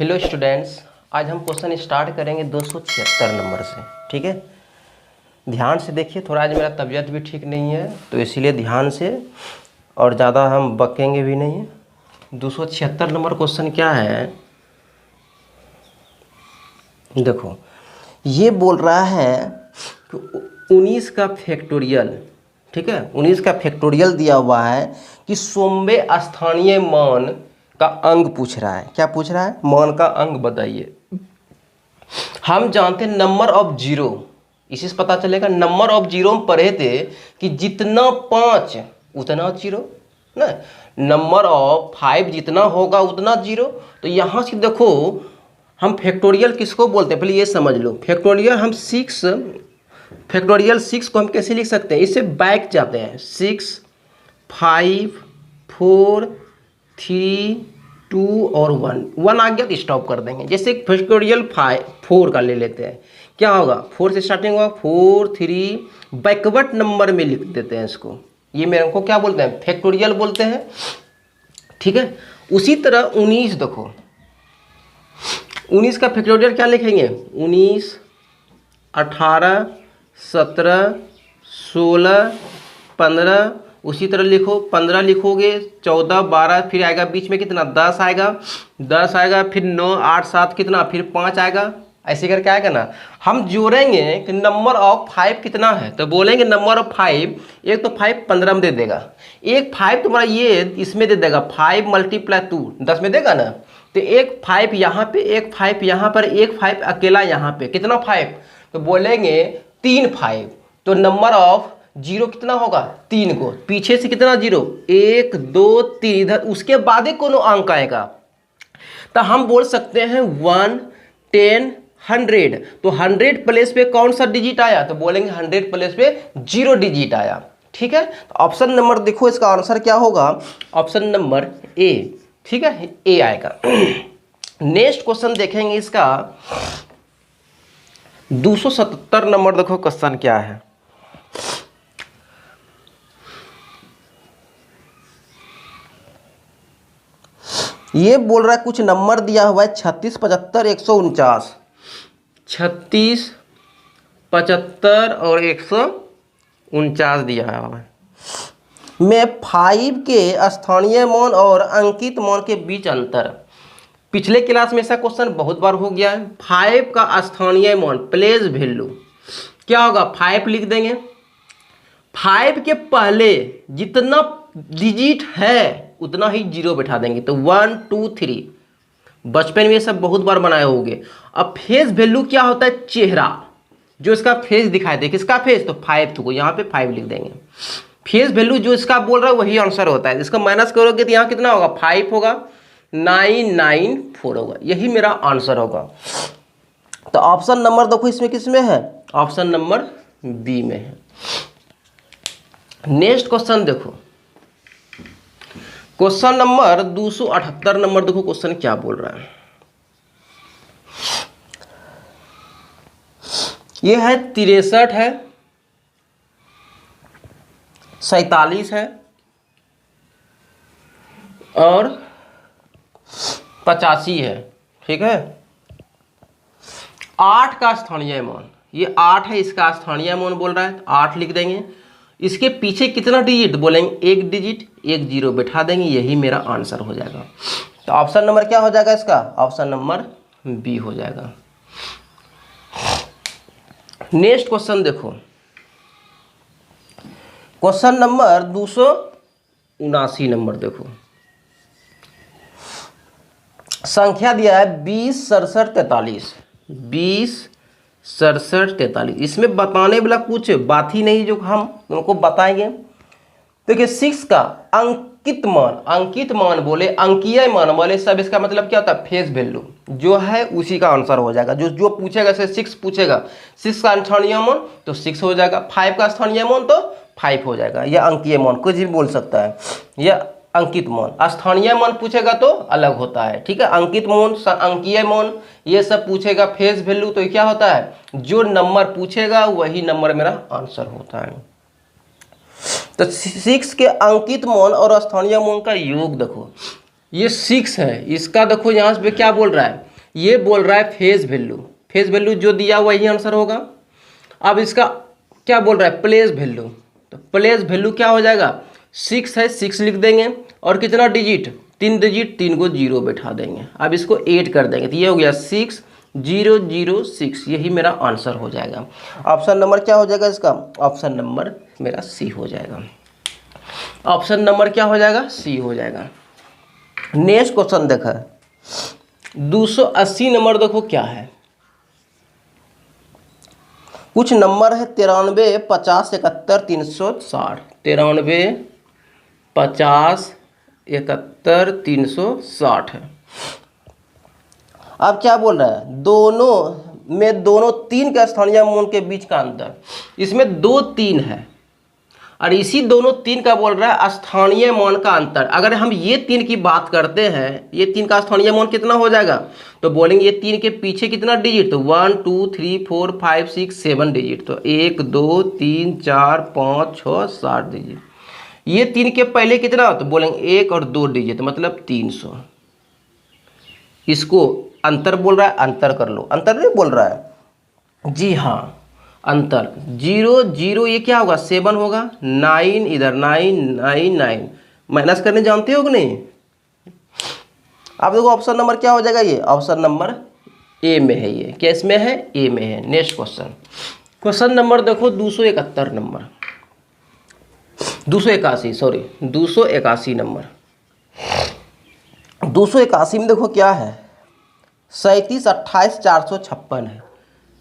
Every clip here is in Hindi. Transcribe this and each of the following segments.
हेलो स्टूडेंट्स, आज हम क्वेश्चन स्टार्ट करेंगे 276 नंबर से। ठीक है, ध्यान से देखिए। थोड़ा आज मेरा तबीयत भी ठीक नहीं है तो इसीलिए ध्यान से, और ज़्यादा हम बकेंगे भी नहीं। 276 नंबर क्वेश्चन क्या है, देखो। ये बोल रहा है कि 19 का फैक्टोरियल, ठीक है, 19 का फैक्टोरियल दिया हुआ है कि 100वें स्थानीय मान का अंक पूछ रहा है। क्या पूछ रहा है? मान का अंक बताइए। हम जानते हैं नंबर ऑफ जीरो, इसी से पता चलेगा। नंबर ऑफ जीरो हम पढ़े थे कि जितना 5 उतना जीरो ना, नंबर ऑफ 5 जितना होगा उतना जीरो। तो यहाँ से देखो, हम फैक्टोरियल किसको बोलते हैं पहले ये समझ लो। फैक्टोरियल हम 6 को हम कैसे लिख सकते हैं? इससे बैक जाते हैं। 6 5 4 3 2 और 1 आ गया तो स्टॉप कर देंगे। जैसे फैक्टोरियल 4 का ले लेते हैं, क्या होगा? 4 से स्टार्टिंग होगा, 4 3, बैकवर्ड नंबर में लिख देते हैं इसको। ये मेरे को क्या बोलते हैं? फैक्टोरियल बोलते हैं। ठीक है, उसी तरह 19 देखो, 19 का फैक्टोरियल क्या लिखेंगे? 19 18 17 16 15, उसी तरह लिखो। 15 लिखोगे, 14 12, फिर आएगा बीच में कितना? 10 आएगा, 10 आएगा, फिर 9 8 7 कितना? फिर 5 आएगा। ऐसे करके आएगा ना। हम जोड़ेंगे कि नंबर ऑफ 5 कितना है, तो बोलेंगे नंबर ऑफ 5, एक तो 5 15 में दे देगा, एक 5 तुम्हारा ये इसमें दे देगा, 5 × 2 10 में देगा ना। तो एक 5 यहाँ पे, एक 5 यहाँ पर, एक 5 अकेला यहाँ पे, कितना 5? तो बोलेंगे 3 5। तो नंबर ऑफ जीरो कितना होगा? 3 को पीछे से कितना जीरो? 1 2 3 इधर, उसके बाद ही कोनो अंक आएगा। तो हम बोल सकते हैं 1 10 100। तो 100 प्लेस पे कौन सा डिजिट आया? तो बोलेंगे 100 प्लेस पे 0 डिजिट आया। ठीक है, तो ऑप्शन नंबर देखो, इसका आंसर क्या होगा? Option number A. ठीक है, ए आएगा। नेक्स्ट क्वेश्चन देखेंगे इसका 277 नंबर। देखो क्वेश्चन क्या है। ये बोल रहा है कुछ नंबर दिया हुआ है 36 75 149, 36 75 और 149 दिया हुआ है। में 5 के स्थानीय मान और अंकित मान के बीच अंतर। पिछले क्लास में ऐसा क्वेश्चन बहुत बार हो गया है। 5 का स्थानीय मान, प्लेस वैल्यू क्या होगा? 5 लिख देंगे, 5 के पहले जितना डिजिट है उतना ही 0 बैठा देंगे। तो 1 2 3, बचपन में ये सब बहुत बार बनाए होंगे। अब फेस वैल्यू क्या होता है? चेहरा, जो इसका फेस दिखाई दे। किसका फेस? तो 5 को यहाँ पे 5 लिख देंगे। फेस वैल्यू जो इसका बोल रहा है वही आंसर होता है। इसका माइनस करोगे तो यहाँ कितना होगा? 5 होगा, 994 होगा। यही मेरा आंसर होगा। तो ऑप्शन नंबर देखो इसमें किस में है? ऑप्शन नंबर बी में है। नेक्स्ट क्वेश्चन देखो, क्वेश्चन नंबर 278 नंबर। देखो क्वेश्चन क्या बोल रहा है। ये है 63 है, 47 है और 85 है। ठीक है, 8 का स्थानीय मान, ये 8 है, इसका स्थानीय मान बोल रहा है तो 8 लिख देंगे। इसके पीछे कितना डिजिट? बोलेंगे 1 डिजिट, 1 0 बैठा देंगे। यही मेरा आंसर हो जाएगा। तो ऑप्शन नंबर क्या हो जाएगा इसका? ऑप्शन नंबर बी हो जाएगा। नेक्स्ट क्वेश्चन देखो, क्वेश्चन नंबर 279 नंबर। देखो संख्या दिया है 20 67 43, 20 67 43। इसमें बताने वाला कुछ बात ही नहीं जो हम उनको बताएंगे। देखिए 6 का अंकित मान, अंकित मान बोले, अंकीय मान बोले, सब इसका मतलब क्या होता है? फेस वैल्यू जो है उसी का आंसर हो जाएगा। जो पूछेगा, जैसे 6 पूछेगा, 6 का स्थानीय मान तो 6 हो जाएगा, 5 का स्थानीय मान तो 5 हो जाएगा। यह अंकीय मान कुछ भी बोल सकता है, यह अंकित मान। स्थानीय मान पूछेगा तो अलग होता है। ठीक है, अंकित मान, अंकीय मान, ये सब पूछेगा। फेस वैल्यू तो क्या होता है? जो नंबर पूछेगा वही नंबर मेरा आंसर होता है। तो 6 के अंकित मान और स्थानीय मान का योग देखो, ये 6 है, इसका देखो यहाँ पे क्या बोल रहा है? ये बोल रहा है फेज वैल्यू, फेज वैल्यू जो दिया वही आंसर होगा। अब इसका क्या बोल रहा है, प्लेस वैल्यू, तो प्लेस वैल्यू क्या हो जाएगा, 6 है, 6 लिख देंगे और कितना डिजिट, 3 डिजिट, 3 को 0 बैठा देंगे। अब इसको 8 कर देंगे तो ये हो गया 6006, यही मेरा आंसर हो जाएगा। ऑप्शन नंबर क्या हो जाएगा इसका, ऑप्शन नंबर मेरा सी हो जाएगा। ऑप्शन नंबर क्या हो जाएगा, सी हो जाएगा। नेक्स्ट क्वेश्चन देखा 280 नंबर, देखो क्या है, कुछ नंबर है 93 50 71 360, 93 50 71 360 है। अब क्या बोल रहा है, दोनों में दोनों 3 के स्थानीय मान के बीच का अंतर, इसमें 2 3 है और इसी दोनों 3 का बोल रहा है स्थानीय मान का अंतर। अगर हम ये 3 की बात करते हैं, ये 3 का स्थानीय मान कितना हो जाएगा, तो बोलेंगे ये 3 के पीछे कितना डिजिट, तो 1 2 3 4 5 6 7 डिजिट, तो 1 2 3 4 5 6 7 डिजिट। ये 3 के पहले कितना, तो बोलेंगे 1 और 2 डिजिट, मतलब 300। इसको अंतर बोल रहा है, अंतर कर लो, अंतर नहीं बोल रहा है, जी हाँ अंतर। 0 0 ये क्या होगा, 7 होगा, 9 इधर 9 9 9, माइनस करने जानते हो कि नहीं। अब देखो ऑप्शन नंबर क्या हो जाएगा, ये ऑप्शन नंबर ए में है, ये किस में है, ए में है। नेक्स्ट क्वेश्चन, क्वेश्चन नंबर देखो 271 नंबर, 281 सॉरी 281 नंबर। 281 में देखो क्या है, 37 28 456 है,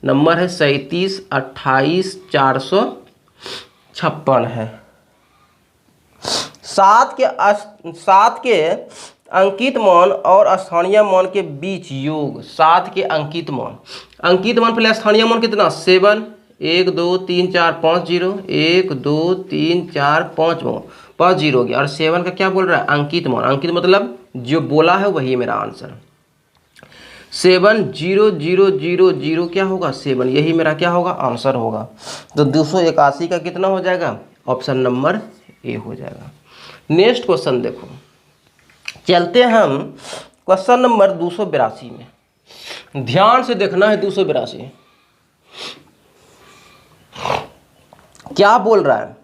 नंबर है 37 28 456 है। 7 के अंकित मान और स्थानीय मान के बीच योग, 7 के अंकित मान, अंकित मान पहले स्थानीय मान कितना, 7 1 2 3 4 5 0, 1 2 3 4 5 0 हो गया, और 7 का क्या बोल रहा है, अंकित मान, अंकित मतलब जो बोला है वही मेरा आंसर। 7 0 0 0 0 क्या होगा, 7, यही मेरा क्या होगा, आंसर होगा। तो 281 का कितना हो जाएगा, ऑप्शन नंबर ए हो जाएगा। नेक्स्ट क्वेश्चन देखो, चलते हम क्वेश्चन नंबर 282 में, ध्यान से देखना है। 282 क्या बोल रहा है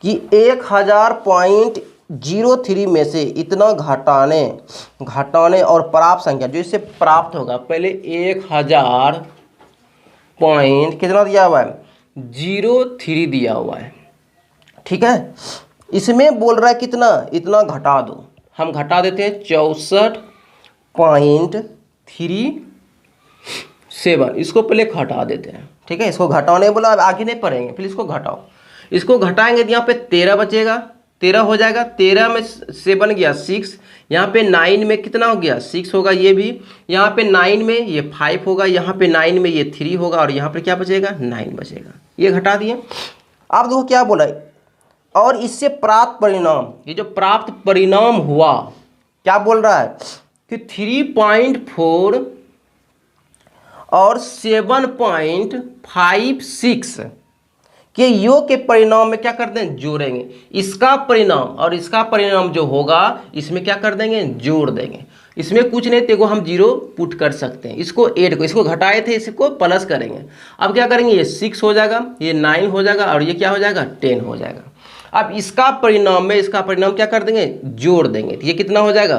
कि 1000.03 में से इतना घटाने और प्राप्त संख्या जो इससे प्राप्त होगा, पहले 1000 पॉइंट कितना दिया हुआ है, 03 दिया हुआ है, ठीक है। इसमें बोल रहा है कितना, इतना घटा दो, हम घटा देते हैं 64.37, इसको पहले घटा देते हैं, ठीक है। इसको घटाने बोला, अब आगे नहीं पढ़ेंगे, फिर इसको घटाओ, इसको घटाएंगे तो यहाँ पे 13 बचेगा, 13 हो जाएगा, 13 में से बन गया 6, यहाँ पे 9 में कितना हो गया, 6 होगा, ये भी यहाँ पे 9 में ये 5 होगा, यहाँ पे 9 में ये 3 होगा, और यहाँ पे क्या बचेगा, 9 बचेगा, ये घटा दिए। अब देखो क्या बोला है, और इससे प्राप्त परिणाम, ये जो प्राप्त परिणाम हुआ, क्या बोल रहा है कि 3.4 और 7.56 के योग के परिणाम में क्या कर दें, जोड़ेंगे। इसका परिणाम और इसका परिणाम जो होगा, इसमें क्या कर देंगे, जोड़ देंगे। इसमें कुछ नहीं, तेको हम 0 पुट कर सकते हैं, इसको ऐड को, इसको घटाए थे, इसको प्लस करेंगे। अब क्या करेंगे, ये 6 हो जाएगा, ये 9 हो जाएगा, और ये क्या हो जाएगा, 10 हो जाएगा। अब इसका परिणाम में इसका परिणाम क्या कर देंगे, जोड़ देंगे, तो ये कितना हो जाएगा,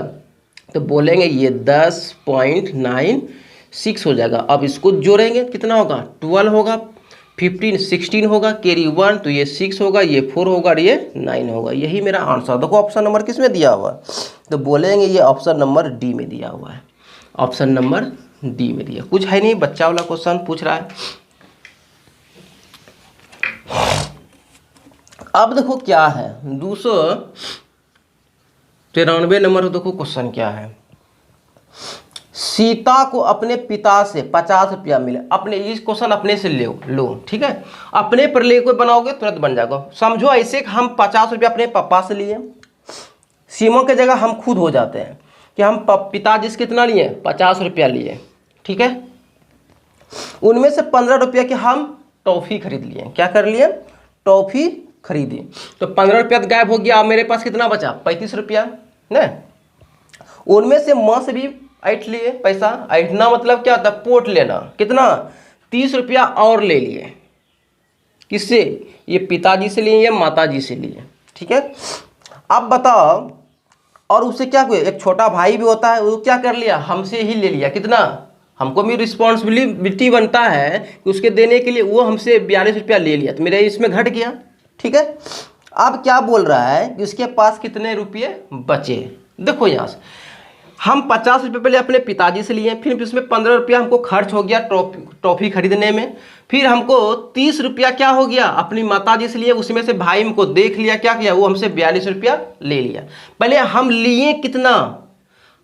तो बोलेंगे ये 10.96 हो जाएगा। अब इसको जोड़ेंगे, कितना होगा, 12 होगा, 15 16 होगा, कैरी 1, तो ये 6 होगा, ये 4 होगा, और ये 9 होगा, यही मेरा आंसर। देखो ऑप्शन नंबर किस में दिया हुआ है, तो बोलेंगे ये ऑप्शन नंबर डी में दिया हुआ है, ऑप्शन नंबर डी में दिया, कुछ है नहीं, बच्चा वाला क्वेश्चन पूछ रहा है। अब देखो क्या है, 293 नंबर, देखो क्वेश्चन क्या है। सीता को अपने पिता से 50 रुपया मिले, अपने, इस क्वेश्चन अपने से लो, ठीक है, अपने पर ले कोई बनाओगे तुरंत बन जाएगा। समझो ऐसे कि हम 50 रुपया अपने पापा से लिए, सीमा की जगह हम खुद हो जाते हैं कि हम पिताजी से कितना लिए, 50 रुपया लिए, ठीक है। उनमें से 15 रुपया के हम टॉफ़ी खरीद लिए, क्या कर लिए, टॉफ़ी खरीदी, तो 15 रुपया गायब हो गया। अब मेरे पास कितना बचा, 35 रुपया ना। उनमें से माँ से भी ऐंठ लिए पैसा। ऐंठना मतलब क्या होता है, पोट लेना। कितना, 30 रुपया और ले लिए। किससे, ये पिताजी से लिए या माताजी से लिए, ठीक है। अब बताओ, और उससे क्या हुआ, एक छोटा भाई भी होता है, वो क्या कर लिया, हमसे ही ले लिया। कितना, हमको भी रिस्पॉन्सिबिलिटी बनता है कि उसके देने के लिए, वो हमसे 42 रुपया ले लिया, तो मेरे इसमें घट गया, ठीक है। अब क्या बोल रहा है कि उसके पास कितने रुपये बचे। देखो यहाँ से हम 50 रुपये पहले अपने पिताजी से लिए, फिर उसमें 15 रुपया हमको खर्च हो गया टॉफ़ी खरीदने में, फिर हमको 30 रुपया क्या हो गया अपनी माताजी से लिए, उसमें से भाई हमको देख लिया, क्या किया, वो हमसे 42 रुपया ले लिया। पहले हम लिए कितना,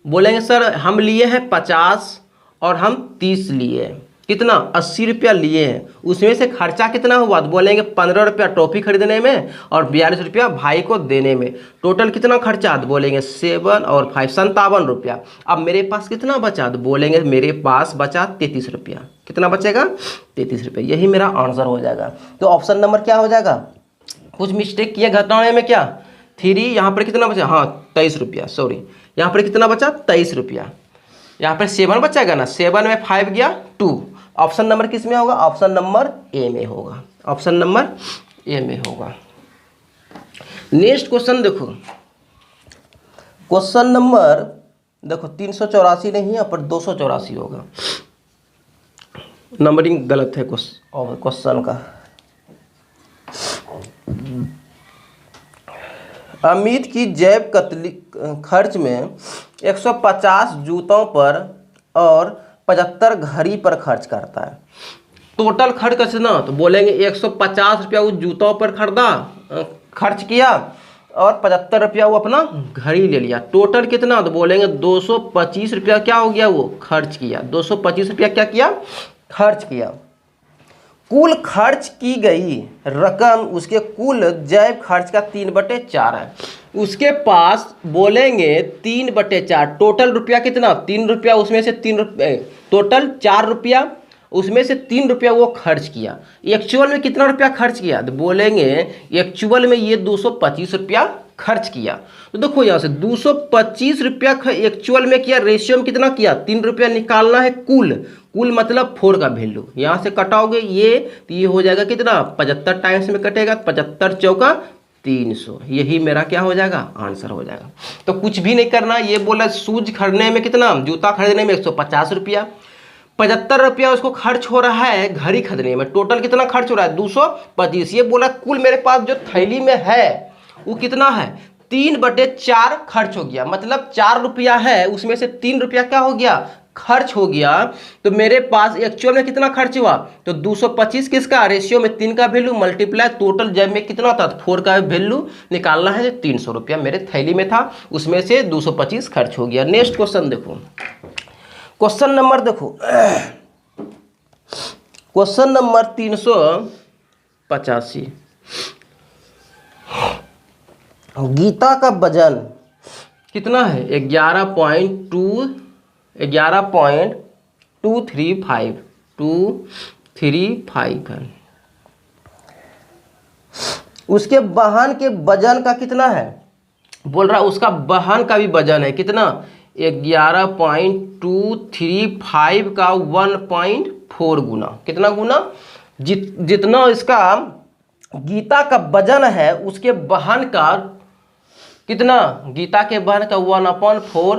बोलेंगे सर हम लिए हैं 50 और हम 30 लिए, कितना, 80 रुपया लिए हैं। उसमें से खर्चा कितना हुआ, तो बोलेंगे 15 रुपया टॉफ़ी खरीदने में और 42 रुपया भाई को देने में, टोटल कितना खर्चा, तो बोलेंगे 7 और 5 57 रुपया। अब मेरे पास कितना बचा, तो बोलेंगे मेरे पास बचा 33 रुपया। कितना बचेगा, 33 रुपया। यही मेरा आंसर हो जाएगा। तो ऑप्शन नंबर क्या हो जाएगा, कुछ मिस्टेक किए घटाने में, क्या 3, यहाँ पर कितना बचा, हाँ 23 रुपया, सॉरी यहाँ पर कितना बचा 23 रुपया। यहाँ पर 7 बचेगा ना, 7 में 5 गया 2। ऑप्शन नंबर किस में होगा, ऑप्शन नंबर ए में होगा, ऑप्शन नंबर ए में होगा। नेक्स्ट क्वेश्चन देखो, क्वेश्चन नंबर देखो 384 नहीं है पर 284 होगा, नंबरिंग गलत है क्वेश्चन का। अमित की जैब खर्च में 150 जूतों पर और 75 घड़ी पर खर्च करता है। टोटल खर्च कितना, तो बोलेंगे 150 रुपया वो जूतों पर खर्च किया और 75 रुपया वो अपना घड़ी ले लिया। टोटल कितना, तो बोलेंगे 225 रुपया क्या हो गया, वो खर्च किया। 225 रुपया क्या किया, खर्च किया। कुल खर्च की गई रकम उसके कुल जैब खर्च का 3/4 है। उसके पास बोलेंगे 3/4, टोटल रुपया कितना, 3 रुपया, उसमें से 3 रुपये, टोटल 4 रुपया, उसमें से 3 रुपया वो खर्च किया। एक्चुअल में कितना रुपया खर्च किया, तो बोलेंगे एक्चुअल में ये 225 रुपया खर्च किया। तो देखो यहाँ से 225 रुपया एक्चुअल में किया, रेशियो में कितना किया, 3 रुपया निकालना है कुल। कुल मतलब 4 का वैल्यू, यहाँ से कटाओगे ये, तो ये हो जाएगा कितना, 75 टाइम्स में कटेगा, 75 चौका 300। यही मेरा क्या हो जाएगा, आंसर हो जाएगा। तो कुछ भी नहीं करना, ये बोला शूज खरीदने में कितना, जूता खरीदने में 150 रुपया, 75 रुपया उसको खर्च हो रहा है घड़ी खरीदने में, टोटल कितना खर्च हो रहा है 225। ये बोला कुल मेरे पास जो थैली में है वो कितना है, 3/4 खर्च हो गया, मतलब 4 रुपया है, उसमें से 3 रुपया क्या हो गया, खर्च हो गया। तो मेरे पास एक्चुअल में कितना खर्च हुआ, तो 225 किसका, रेशियो में 3 का वैल्यू मल्टीप्लाई टोटल जब में कितना था, 4 का वैल्यू निकालना है। 300 रुपया मेरे थैली में था, उसमें से 225 खर्च हो गया। नेक्स्ट क्वेश्चन देखो, क्वेश्चन नंबर देखो, क्वेश्चन नंबर 385। गीता का वजन कितना है, 11.235 है। उसके वाहन के वजन का कितना है, बोल रहा उसका वाहन का भी वजन है कितना, 11.235 का 1.4 गुना, कितना गुना, जितना इसका गीता का वजन है उसके वाहन का कितना, गीता के वाहन का 1/4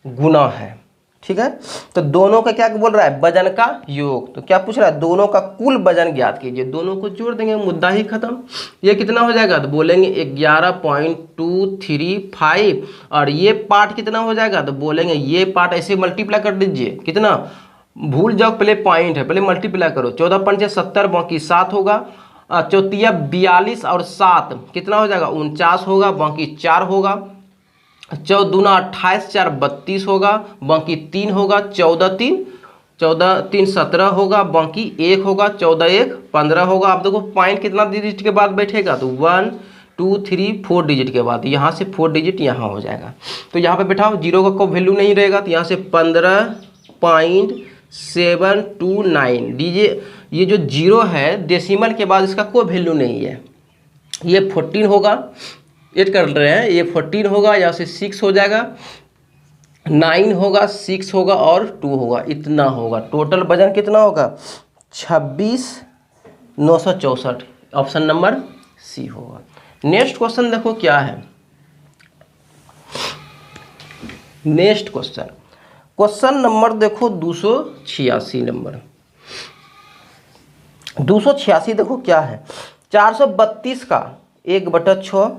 गुना है, ठीक है। तो दोनों का क्या बोल रहा है, वजन का योग। तो क्या पूछ रहा है, दोनों का कुल वजन ज्ञात कीजिए। दोनों को जोड़ देंगे, मुद्दा ही खत्म। ये कितना हो जाएगा, तो बोलेंगे 11.235 और ये पार्ट कितना हो जाएगा, तो बोलेंगे ये पार्ट ऐसे मल्टीप्लाई कर दीजिए, कितना, भूल जाओ पहले पॉइंट है, पहले मल्टीप्लाई करो, 14 पंचे 70, बाकी 7 होगा, चौथिया 42 और 7 कितना हो जाएगा, 49 होगा, बाकी 4 होगा, 14 दूना 28, 4 32 होगा, बाकी 3 होगा, 14 3 17 होगा, बाकी 1 होगा, 14 1 15 होगा। आप देखो पॉइंट कितना डिजिट के बाद बैठेगा, तो 1 2 3 4 डिजिट के बाद, यहाँ से 4 डिजिट यहाँ हो जाएगा। तो यहाँ पे बैठाओ, जीरो का कोई वैल्यू नहीं रहेगा, तो यहाँ से 15.729 दीजिए। ये जो जीरो है डेसिमल के बाद इसका कोई वैल्यू नहीं है, ये 14 होगा, ऐड कर रहे हैं, ये 14 होगा, यहाँ से 6 हो जाएगा, 9 होगा, 6 होगा और 2 होगा, इतना होगा। टोटल वजन कितना होगा? 26,964। ऑप्शन नंबर सी होगा। नेक्स्ट क्वेश्चन देखो क्या है। नेक्स्ट क्वेश्चन, क्वेश्चन नंबर देखो 286 नंबर। 286 देखो क्या है। 432 का 1/6,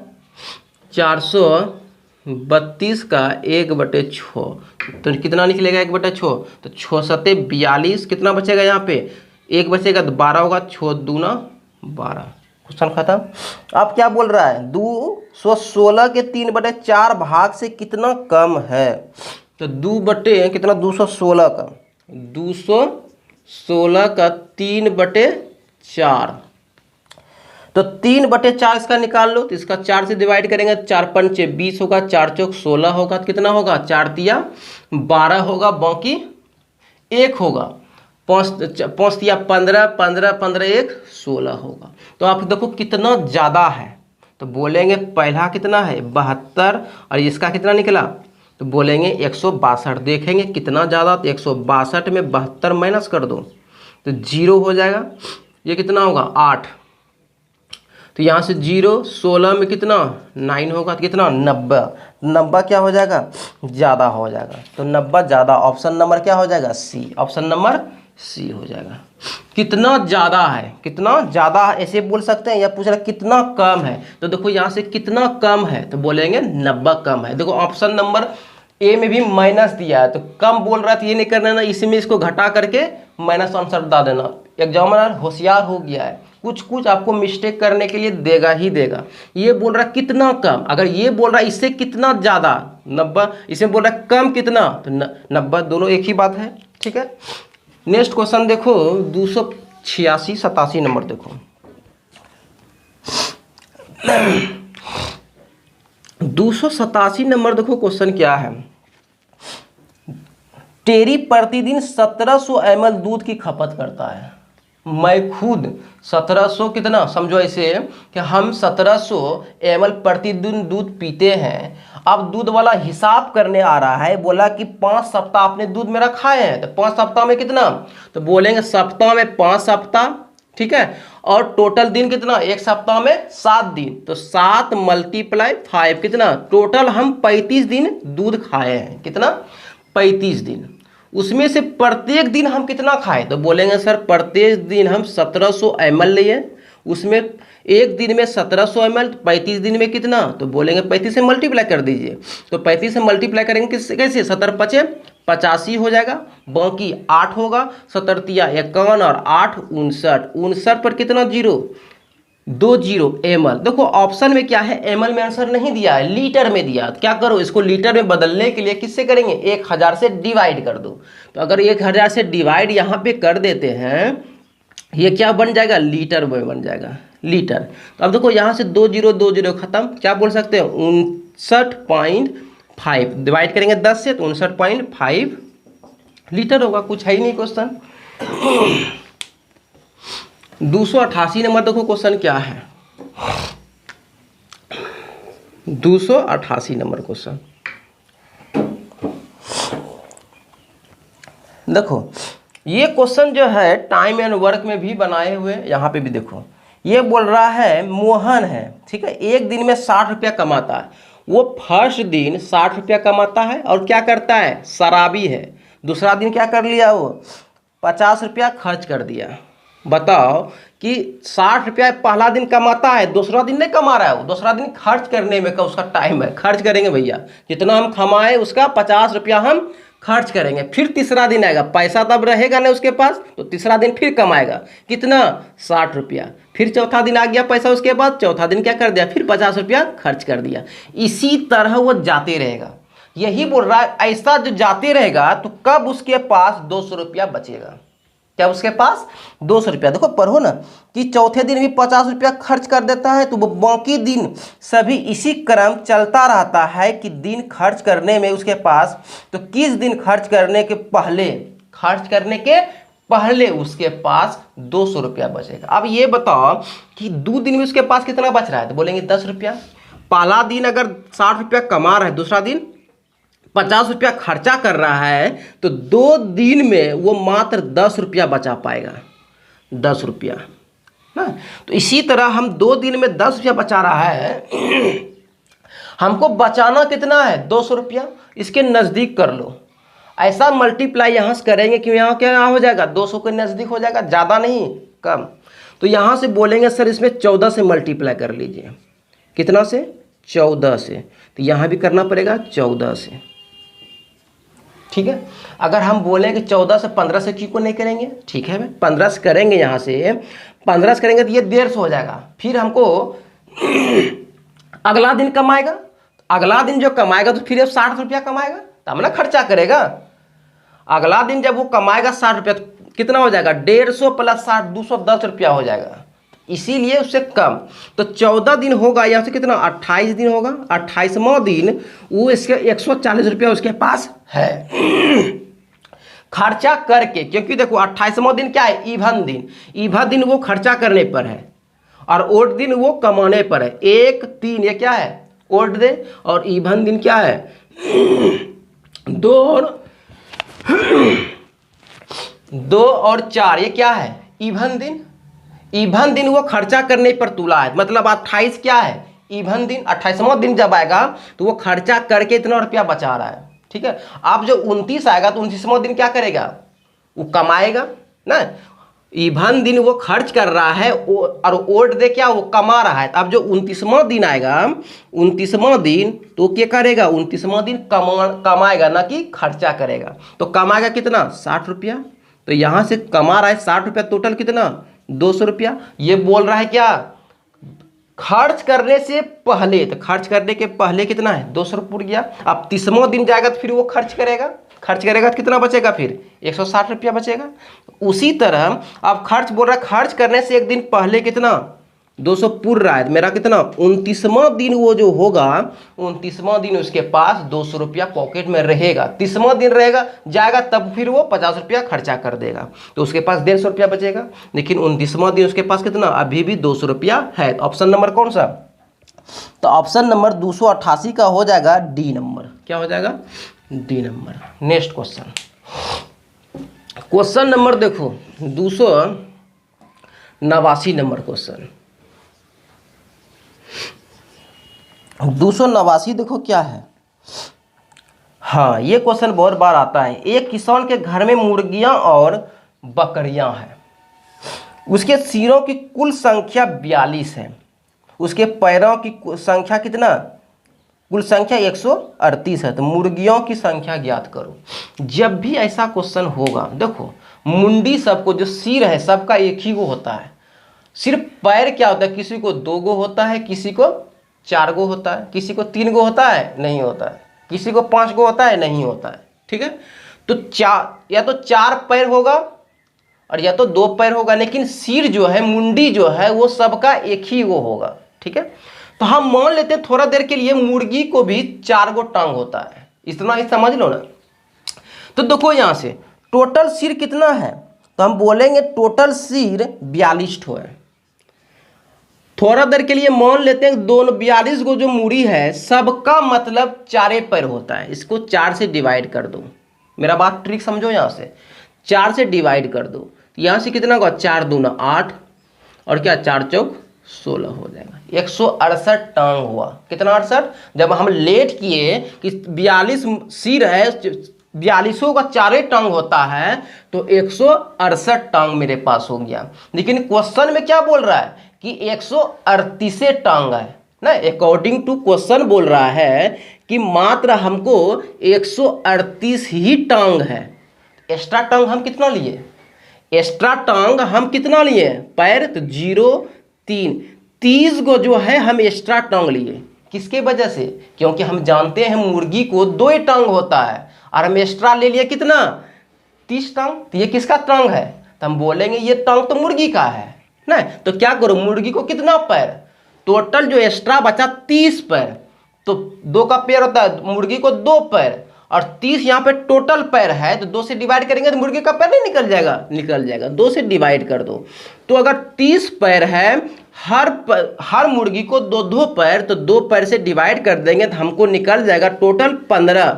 432 का 1/6, तो कितना निकलेगा 1/6? तो 6 सत्ते 42, कितना बचेगा यहाँ पे? 1 बचेगा तो 12 होगा, 6 दूना 12। क्वेश्चन खत्म। अब क्या बोल रहा है? 216 के 3/4 भाग से कितना कम है? तो 2 बटे कितना? 216 का 216 का 3/4, तो 3/4 इसका निकाल लो। तो इसका 4 से डिवाइड करेंगे, 4 पंचे 20 होगा, 4 चौक 16 होगा, तो कितना होगा? 4 तिया 12 होगा, बाकी 1 होगा। 5 तिया 15, 15 15 1 16 होगा। तो आप देखो कितना ज़्यादा है। तो बोलेंगे पहला कितना है? 72, और इसका कितना निकला? तो बोलेंगे 162। देखेंगे कितना ज़्यादा, तो 162 में 72 माइनस कर दो तो 0 हो जाएगा। ये कितना होगा? 8। तो यहाँ से 0, 16 में कितना? 9 होगा, तो कितना? 90। 90 क्या हो जाएगा? ज़्यादा हो जाएगा। तो 90 ज़्यादा। ऑप्शन नंबर क्या हो जाएगा? सी। ऑप्शन नंबर सी हो जाएगा। कितना ज़्यादा है, कितना ज़्यादा है ऐसे बोल सकते हैं, या पूछ रहा कितना कम है। तो देखो यहाँ से कितना कम है, तो बोलेंगे 90 कम है। देखो ऑप्शन नंबर ए में भी माइनस दिया है, तो कम बोल रहा है, तो ये नहीं करना ना, इसी में इसको घटा करके माइनस आंसर बता देना। एग्जामिनर होशियार हो गया है, कुछ कुछ आपको मिस्टेक करने के लिए देगा ही देगा। ये बोल रहा है कितना कम, अगर ये बोल रहा है इससे कितना ज़्यादा 90, इसे बोल रहा है कम कितना, तो 90, दोनों एक ही बात है। ठीक है। नेक्स्ट क्वेश्चन देखो 286 87 नंबर देखो। 287 नंबर देखो, क्वेश्चन क्या है। टेरी प्रतिदिन 1700 ml दूध की खपत करता है। मैं खुद 1700 कितना, समझो ऐसे कि हम 1700 ml प्रतिदिन दूध पीते हैं। अब दूध वाला हिसाब करने आ रहा है, बोला कि 5 सप्ताह आपने दूध मेरा खाए हैं, तो 5 सप्ताह में कितना, तो बोलेंगे सप्ताह में 5 सप्ताह। ठीक है। और टोटल दिन कितना? एक सप्ताह में 7 दिन, तो 7 × 5 कितना? टोटल हम 35 दिन दूध खाए हैं। कितना? 35 दिन। उसमें से प्रत्येक दिन हम कितना खाएं, तो बोलेंगे सर प्रत्येक दिन हम 1700 ml लिए। उसमें एक दिन में 1700 ml, 35 दिन में कितना, तो बोलेंगे 35 से मल्टीप्लाई कर दीजिए। तो 35 से मल्टीप्लाई करेंगे किससे? कैसे? 17 × 5 = 85 हो जाएगा, बाकी 8 होगा, 17 तिया 51 और 8 59। 59 पर कितना? 0, 20 ml। देखो ऑप्शन में क्या है, ml में आंसर नहीं दिया है, लीटर में दिया। क्या करो, इसको लीटर में बदलने के लिए किससे करेंगे? 1000 से डिवाइड कर दो। तो अगर 1000 से डिवाइड यहाँ पे कर देते हैं, ये क्या बन जाएगा? लीटर में बन जाएगा, लीटर। तो अब देखो यहाँ से 20 20 खत्म, क्या बोल सकते हैं? 59.5 डिवाइड करेंगे 10 से, तो 59.5 लीटर होगा। कुछ है ही नहीं क्वेश्चन। 288 नंबर देखो, क्वेश्चन क्या है। 288 नंबर क्वेश्चन देखो। ये क्वेश्चन जो है टाइम एंड वर्क में भी बनाए हुए, यहाँ पे भी देखो। ये बोल रहा है मोहन है, ठीक है, एक दिन में 60 रुपया कमाता है। वो फर्स्ट दिन 60 रुपया कमाता है और क्या करता है? शराबी है। दूसरा दिन क्या कर लिया? वो 50 रुपया खर्च कर दिया। बताओ कि 60 रुपया पहला दिन कमाता है, दूसरा दिन नहीं कमा रहा है। वो दूसरा दिन खर्च करने में का उसका टाइम है, खर्च करेंगे भैया, जितना हम कमाए उसका 50 रुपया हम खर्च करेंगे। फिर तीसरा दिन आएगा, पैसा तब रहेगा ना उसके पास, तो तीसरा दिन फिर कमाएगा कितना? 60 रुपया। फिर चौथा दिन आ गया पैसा, उसके बाद चौथा दिन क्या कर दिया? फिर 50 रुपया खर्च कर दिया। इसी तरह वो जाते रहेगा। यही बोल रहा है, ऐसा जो जाते रहेगा तो कब उसके पास 200 रुपया बचेगा? क्या उसके पास 200 रुपया? देखो पढ़ो ना कि चौथे दिन भी 50 रुपया खर्च कर देता है, तो वो बाकी दिन सभी इसी क्रम चलता रहता है कि दिन खर्च करने में उसके पास, तो किस दिन खर्च करने के पहले उसके पास 200 रुपया बचेगा। अब ये बताओ कि 2 दिन में उसके पास कितना बच रहा है, तो बोलेंगे 10 रुपया। पहला दिन अगर 60 रुपया कमा रहा है, दूसरा दिन ₹50 खर्चा कर रहा है तो 2 दिन में वो मात्र ₹10 बचा पाएगा, ₹10 ना। तो इसी तरह हम 2 दिन में ₹10 बचा रहा है। हमको बचाना कितना है? ₹200। इसके नज़दीक कर लो, ऐसा मल्टीप्लाई यहाँ से करेंगे कि यहाँ क्या हो जाएगा, 200 के नज़दीक हो जाएगा, ज़्यादा नहीं कम। तो यहाँ से बोलेंगे सर इसमें 14 से मल्टीप्लाई कर लीजिए। कितना से? 14 से। तो यहाँ भी करना पड़ेगा 14 से, ठीक है। अगर हम बोलें कि 14 से 15 से क्यों को नहीं करेंगे, ठीक है, 15 से करेंगे, यहाँ से 15 से करेंगे तो ये 150 हो जाएगा। फिर हमको अगला दिन कमाएगा, अगला दिन जो कमाएगा तो फिर ₹60 कमाएगा, तब ना खर्चा करेगा। अगला दिन जब वो कमाएगा ₹60 तो कितना हो जाएगा? 150 प्लस 60 ₹210 हो जाएगा, इसीलिए उससे कम। तो 14 दिन होगा, यहाँ से कितना? 28 दिन होगा। 28वां दिन वो इसके ₹140 उसके पास है खर्चा करके। क्योंकि देखो 28वां दिन क्या है? ईवन दिन। ईवन दिन वो खर्चा करने पर है और ओड दिन वो कमाने पर है। 1, 3 ये क्या है? Odd day. और ईवन दिन क्या है? 2 और 4 ये क्या है? ईवन दिन। ईवन दिन वो खर्चा करने पर तुला है, मतलब 28 क्या है? ईवन दिन। 28वां दिन जब आएगा तो वो खर्चा करके इतना रुपया बचा रहा है, ठीक है। अब जो 29 आएगा तो 29वां दिन क्या करेगा? वो कमाएगा ना। ईवन दिन वो खर्च कर रहा है और ओड दे क्या? वो कमा रहा है। अब जो 29वां दिन आएगा, 29वां दिन तो क्या करेगा? 29वां दिन कमाएगा, ना कि खर्चा करेगा। तो कमाएगा कितना? ₹60। तो यहाँ से कमा रहा है ₹60, टोटल कितना? ₹200। ये बोल रहा है क्या? खर्च करने से पहले। तो खर्च करने के पहले कितना है? 200 पुर गया। अब 30वां दिन जाएगा तो फिर वो खर्च करेगा तो कितना बचेगा? फिर ₹160 बचेगा। उसी तरह अब खर्च बोल रहा है, खर्च करने से एक दिन पहले कितना? 200 पुर रहा है, मेरा कितना? 29वां दिन वो जो होगा, 29वां दिन उसके पास ₹200 पॉकेट में रहेगा। 30वां दिन रहेगा जाएगा तब फिर वो ₹50 खर्चा कर देगा, तो उसके पास ₹150 बचेगा। लेकिन 29वां दिन उसके पास कितना? अभी भी ₹200 है। तो ऑप्शन नंबर कौन सा? तो ऑप्शन नंबर 288 का हो जाएगा डी नंबर। क्या हो जाएगा? D number. Next question, question number देखो 289 नंबर क्वेश्चन। 289 देखो क्या है। हाँ, ये क्वेश्चन बहुत बार आता है। एक किसान के घर में मुर्गियां और बकरियां हैं। उसके सिरों की कुल संख्या 42 है। उसके पैरों की संख्या कितना? कुल संख्या 138 है। तो मुर्गियों की संख्या ज्ञात करो। जब भी ऐसा क्वेश्चन होगा, देखो मुंडी सबको, जो सिर है सबका एक ही गो होता है। सिर्फ पैर क्या होता है? किसी को 2 गो होता है, किसी को 4 गो होता है, किसी को 3 गो होता है, नहीं होता है, किसी को 5 गो होता है, नहीं होता है, ठीक है। तो या तो 4 पैर होगा और या तो 2 पैर होगा, लेकिन सिर जो है, मुंडी जो है, वो सबका एक ही गो होगा, ठीक है। तो हम मान लेते हैं थोड़ा देर के लिए मुर्गी को भी 4 गो टांग होता है, इतना ही समझ लो ना। तो देखो यहाँ से टोटल सिर कितना है? तो हम बोलेंगे टोटल सिर 42 ठो है। थोड़ा देर के लिए मान लेते हैं 42 गो जो मुड़ी है, सबका मतलब 4 पैर होता है। इसको 4 से डिवाइड कर दो। मेरा बात ट्रिक समझो, यहाँ से 4 से डिवाइड कर दो। यहाँ से कितना होगा? 4 दूना 8 और क्या 4 चौक 16 हो जाएगा। 168 टांग हुआ। कितना? 68। जब हम लेट किए कि 42 सिर है, 42 का 4 टांग होता है, तो 168 टांग मेरे पास हो गया। लेकिन क्वेश्चन में क्या बोल रहा है कि 138 टांग है ना। अकॉर्डिंग टू क्वेश्चन बोल रहा है कि मात्र हमको 138 ही टांग है। एक्स्ट्रा टांग हम कितना लिए? एक्स्ट्रा टांग हम कितना लिए? पैर तो 0 3 30 गो जो है हम एक्स्ट्रा टांग लिए। किसके वजह से? क्योंकि हम जानते हैं मुर्गी को 2 ही टांग होता है और हम एक्स्ट्रा ले लिए कितना? 30 टांग। तो ये किसका टांग है? तो हम बोलेंगे ये टांग तो मुर्गी का है ना। तो क्या करो, मुर्गी को कितना पैर? टोटल जो एक्स्ट्रा बचा 30 पैर। तो 2 का पैर होता है, मुर्गी को 2 पैर और 30 यहाँ पे टोटल पैर है, तो 2 से डिवाइड करेंगे तो मुर्गी का पैर नहीं निकल जाएगा? निकल जाएगा। 2 से डिवाइड कर दो। तो अगर 30 पैर है, हर मुर्गी को 2 पैर, तो 2 पैर से डिवाइड कर देंगे तो हमको निकल जाएगा टोटल 15।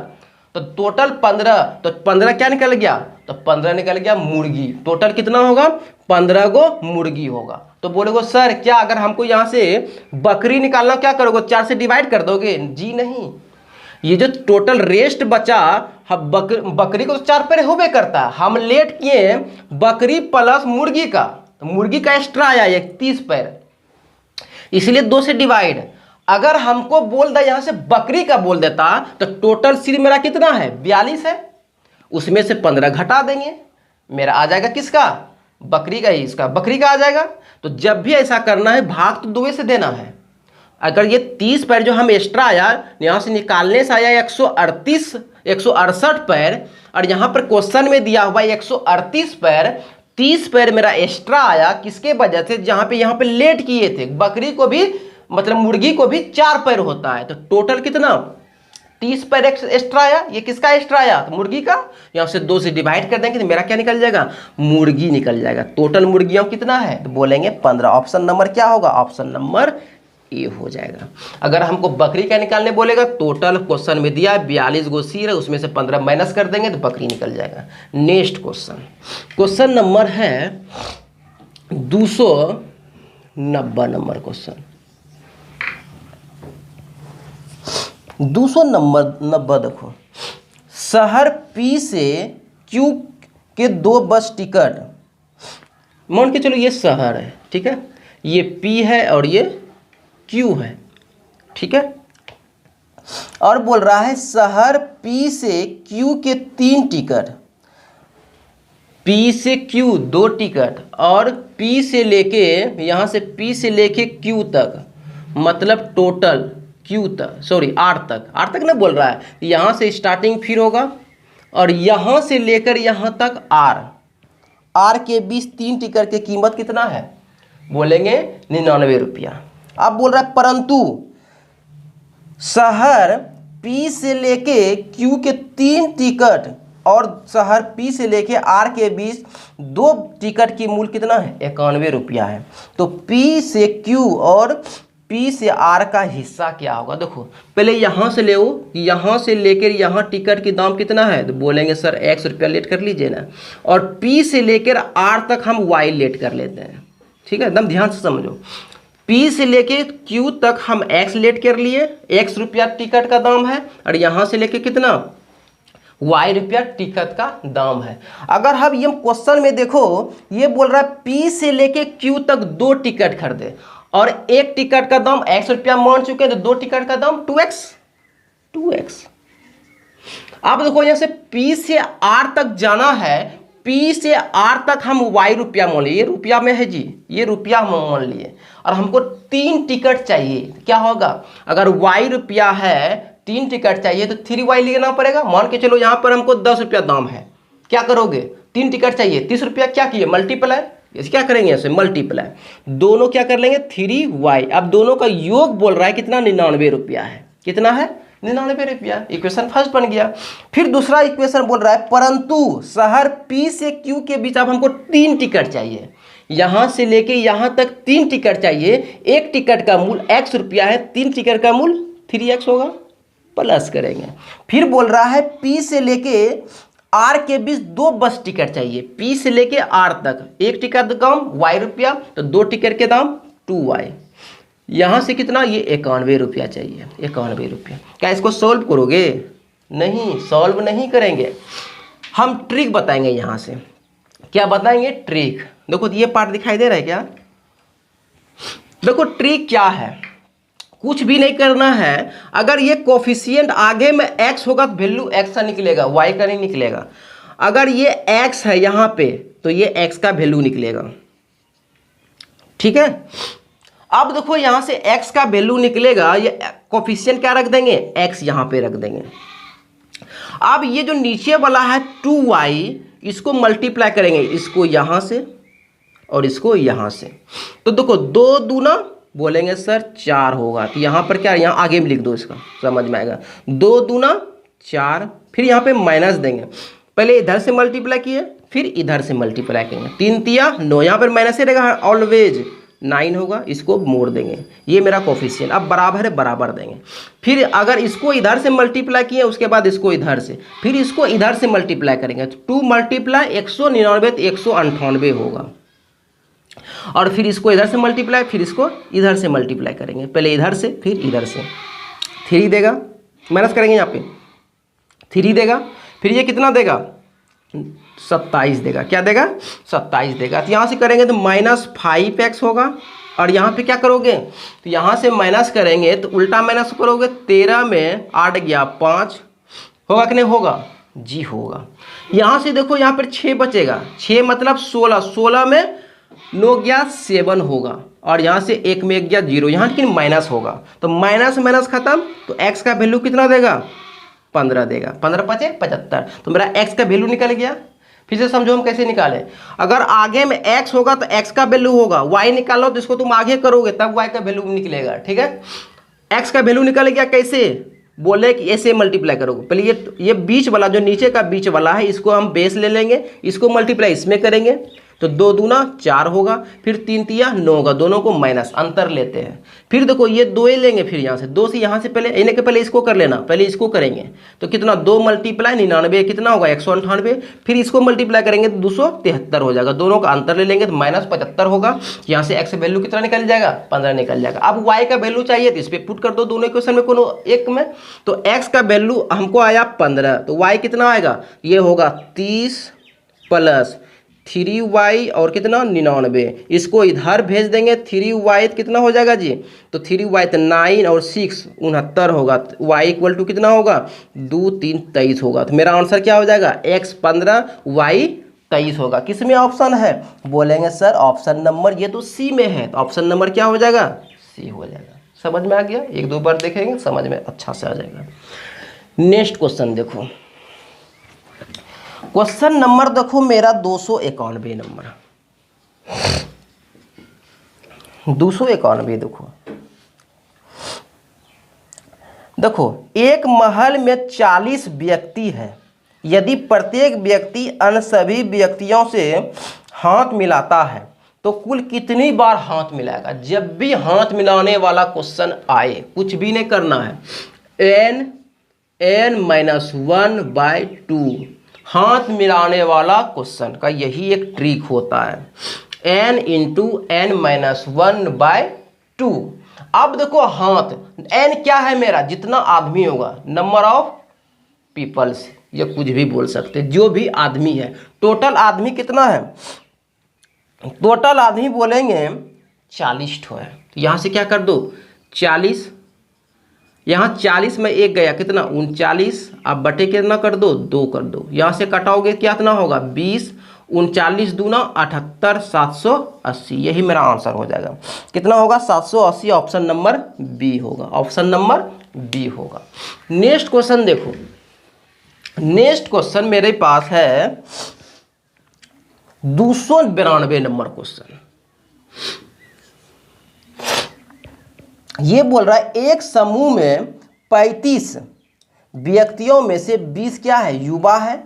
तो टोटल 15, तो 15 क्या निकल गया, तो 15 निकल गया मुर्गी। टोटल कितना होगा, 15 गो मुर्गी होगा। तो बोलोगे सर क्या अगर हमको यहाँ से बकरी निकालना क्या करोगे, 4 से डिवाइड कर दोगे? जी नहीं, ये जो टोटल रेस्ट बचा, हम बकरी को तो 4 पैर होबे करता है, हम लेट किए बकरी प्लस मुर्गी का, तो मुर्गी का एक्स्ट्रा आया 30 पैर, इसलिए 2 से डिवाइड। अगर हमको बोल दे यहां से बकरी का बोल देता तो टोटल सिर्फ मेरा कितना है, 42 है, उसमें से 15 घटा देंगे, मेरा आ जाएगा किसका, बकरी का ही, इसका बकरी का आ जाएगा। तो जब भी ऐसा करना है भाग तो 2 से देना है। अगर ये 30 पैर जो हम एक्स्ट्रा आया यहाँ से निकालने से आया 168 पैर, और यहाँ पर क्वेश्चन में दिया हुआ 138 पैर, 30 पैर मेरा एक्स्ट्रा आया किसके वजह से, जहाँ पे लेट किए थे। बकरी को भी मतलब मुर्गी को भी 4 पैर होता है, तो टोटल कितना 30 पैर एक्स्ट्रा आया। ये किसका एक्स्ट्रा आया, तो मुर्गी का। यहाँ से 2 से डिवाइड कर देंगे तो मेरा क्या निकल जाएगा, मुर्गी निकल जाएगा। टोटल मुर्गियों कितना है, तो बोलेंगे 15। ऑप्शन नंबर क्या होगा, ऑप्शन नंबर ए हो जाएगा। अगर हमको बकरी का निकालने बोलेगा, टोटल क्वेश्चन में दिया 42 गो सिर है, उसमें से 15 माइनस कर देंगे तो बकरी निकल जाएगा। नेक्स्ट क्वेश्चन नंबर है 290 नंबर क्वेश्चन। 290 देखो, शहर पी से क्यू के 2 बस टिकट, मान के चलो ये शहर है, ठीक है, ये पी है और ये क्यू है, ठीक है, और बोल रहा है शहर पी से क्यू के 3 टिकट, पी से क्यू 2 टिकट, और पी से लेके यहाँ से पी से लेके क्यू तक, मतलब टोटल क्यू तक, सॉरी आर तक ना बोल रहा है, यहाँ से स्टार्टिंग फिर होगा और यहाँ से लेकर यहाँ तक आर के बीच 3 टिकट की कीमत कितना है, बोलेंगे 99 रुपया। अब बोल रहा है परंतु शहर पी से लेके क्यू के 3 टिकट और शहर पी से लेके आर के बीच 2 टिकट की मूल्य कितना है, 91 रुपया है। तो पी से क्यू और पी से आर का हिस्सा क्या होगा, देखो पहले यहाँ से ले, यहाँ से लेकर यहाँ टिकट की दाम कितना है, तो बोलेंगे सर 100 रुपया लेट कर लीजिए ना, और पी से लेकर आर तक हम वाई लेट कर लेते हैं, ठीक है, एकदम ध्यान से समझो। पी से लेके क्यू तक हम एक्स लेट कर लिए, 100 रुपया टिकट का दाम है, और यहाँ से लेके कितना वाई रुपया टिकट का दाम है। अगर हम ये क्वेश्चन में देखो, ये बोल रहा है पी से लेके क्यू तक 2 टिकट खरीदे और 1 टिकट का दाम 100 रुपया मान चुके हैं, तो 2 टिकट का दाम 2x। अब देखो यहाँ से पी से आर तक जाना है, पी से आर तक हम वाई रुपया मान लिए, ये रुपया में है जी, ये रुपया हम मान लिए, और हमको 3 टिकट चाहिए, क्या होगा, अगर वाई रुपया है 3 टिकट चाहिए तो 3y लेना पड़ेगा। मान के चलो यहाँ पर हमको 10 रुपया दाम है, क्या करोगे, 3 टिकट चाहिए, 30 रुपया क्या किए, मल्टीप्लाई, इसे क्या करेंगे, ऐसे मल्टीप्लाई, दोनों क्या कर लेंगे 3y। अब दोनों का योग बोल रहा है कितना, 99 रुपया है, कितना है 99 रुपया। इक्वेशन फर्स्ट बन गया। फिर दूसरा इक्वेशन बोल रहा है परंतु शहर पी से क्यू के बीच अब हमको 3 टिकट चाहिए, यहाँ से लेके यहाँ तक 3 टिकट चाहिए, 1 टिकट का मूल्य x रुपया है, 3 टिकट का मूल्य 3x होगा, प्लस करेंगे। फिर बोल रहा है पी से लेके आर के बीच 2 बस टिकट चाहिए, पी से लेके आर तक, 1 टिकट का दाम y रुपया, तो 2 टिकट के दाम 2y। यहाँ से कितना, ये 91 रुपया चाहिए, 91 रुपया। क्या इसको सॉल्व करोगे, नहीं सॉल्व नहीं करेंगे, हम ट्रिक बताएंगे। यहाँ से क्या बताएंगे, ट्रिक। देखो ये पार्ट दिखाई दे रहा है क्या, देखो ट्रिक क्या है, कुछ भी नहीं करना है। अगर ये कोफिशिएंट आगे में x होगा तो वैल्यू x का निकलेगा, y का नहीं निकलेगा। अगर ये x है यहाँ पे तो ये x का वैल्यू निकलेगा, ठीक है। अब देखो यहाँ से x का वैल्यू निकलेगा, ये कोफिशिएंट क्या रख देंगे, x यहाँ पे रख देंगे। अब ये जो नीचे वाला है 2y, इसको मल्टीप्लाई करेंगे, इसको यहाँ से और इसको यहाँ से, तो देखो 2 दूना बोलेंगे सर 4 होगा, तो यहाँ पर क्या, यहाँ आगे में लिख दो, इसका समझ में आएगा, 2 दूना 4, फिर यहाँ पे माइनस देंगे, पहले इधर से मल्टीप्लाई किए फिर इधर से मल्टीप्लाई करेंगे, 3 तिया 9, यहाँ पर माइनस ही रहेगा ऑलवेज, 9 होगा, इसको मोड़ देंगे, ये मेरा कोफिशिएंट। अब बराबर है, बराबर देंगे। फिर अगर इसको इधर से मल्टीप्लाई किए, उसके बाद इसको इधर से, फिर इसको इधर से मल्टीप्लाई करेंगे, तो 2 मल्टीप्लाई 199 तो 198 होगा। और फिर इसको इधर से मल्टीप्लाई, फिर इसको इधर से मल्टीप्लाई करेंगे, पहले इधर से फिर इधर से। 3 देगा, माइनस करेंगे यहाँ पे 3 देगा, फिर ये कितना देगा 27 देगा। क्या देगा 27 देगा। तो यहाँ से करेंगे तो -5x होगा, और यहाँ पे क्या करोगे तो यहाँ से माइनस करेंगे तो उल्टा माइनस करोगे, 13 में 8 गया 5, होगा कि नहीं होगा जी होगा। यहाँ से देखो यहाँ पर 6 बचेगा, 6 मतलब 16, 16 में 9 गया 7 होगा, और यहाँ से 1 में 1 गया 0, यहाँ लेकिन माइनस होगा, तो माइनस माइनस खत्म, तो x का वैल्यू कितना देगा 15 देगा, 15 × 5 = 75, तो मेरा x का वैल्यू निकल गया। फिर से समझो हम कैसे निकालें। अगर आगे में x होगा तो x का वैल्यू होगा, y निकालो तो इसको तुम आगे करोगे तब y का वैल्यू निकलेगा, ठीक है। x का वैल्यू निकल गया, कैसे बोले कि ऐसे मल्टीप्लाई करोगे, पहले ये बीच वाला जो नीचे का बीच वाला है इसको हम बेस ले लेंगे, इसको मल्टीप्लाई इसमें करेंगे तो 2 दूना 4 होगा, फिर 3 तिया 9 होगा, दोनों को माइनस अंतर लेते हैं। फिर देखो ये 2 ही लेंगे, फिर यहाँ से 2 से यहाँ से पहले इन्हें के पहले इसको कर लेना, पहले इसको करेंगे तो कितना 2 मल्टीप्लाई 99 कितना होगा 198, फिर इसको मल्टीप्लाई करेंगे तो 273 हो जाएगा, दोनों का अंतर ले लेंगे तो -75 होगा। यहाँ से x वैल्यू कितना निकल जाएगा 15 निकल जाएगा। अब y का वैल्यू चाहिए तो इस पर पुट कर दो दोनों इक्वेशन में कोनो एक में, तो x का वैल्यू हमको आया 15, तो y कितना आएगा ये होगा 30 + 3y और कितना 99, इसको इधर भेज देंगे, 3y कितना हो जाएगा जी, तो 3y तो 9 और 6 69 होगा, y = कितना होगा 2 3 23 होगा। तो मेरा आंसर क्या हो जाएगा x 15 y 23 होगा। किस में ऑप्शन है, बोलेंगे सर ऑप्शन नंबर, ये तो सी में है, तो ऑप्शन नंबर क्या हो जाएगा सी हो जाएगा। समझ में आ गया, 1-2 बार देखेंगे समझ में अच्छा से आ जाएगा। नेक्स्ट क्वेश्चन देखो, क्वेश्चन नंबर देखो मेरा 291 नंबर, 291 देखो एक महल में 40 व्यक्ति हैं, यदि प्रत्येक व्यक्ति अन्य सभी व्यक्तियों से हाथ मिलाता है तो कुल कितनी बार हाथ मिलाएगा। जब भी हाथ मिलाने वाला क्वेश्चन आए कुछ भी नहीं करना है, n-1/2 हाथ मिलाने वाला क्वेश्चन का यही एक ट्रिक होता है, n × n-1/2। अब देखो हाथ n क्या है मेरा, जितना आदमी होगा, नंबर ऑफ पीपल्स, या कुछ भी बोल सकते, जो भी आदमी है, टोटल आदमी कितना है, टोटल आदमी बोलेंगे 40 ठो है, तो यहाँ से क्या कर दो 40, यहाँ 40 में 1 गया कितना 39, अब बटे कितना कर दो 2 कर दो, यहाँ से कटाओगे क्या कितना होगा 20, 39 दूना 78, 780, यही मेरा आंसर हो जाएगा। कितना होगा 780, ऑप्शन नंबर बी होगा, ऑप्शन नंबर बी होगा। नेक्स्ट क्वेश्चन देखो, नेक्स्ट क्वेश्चन मेरे पास है 292 नंबर क्वेश्चन। ये बोल रहा है एक समूह में 35 व्यक्तियों में से 20 क्या है युवा है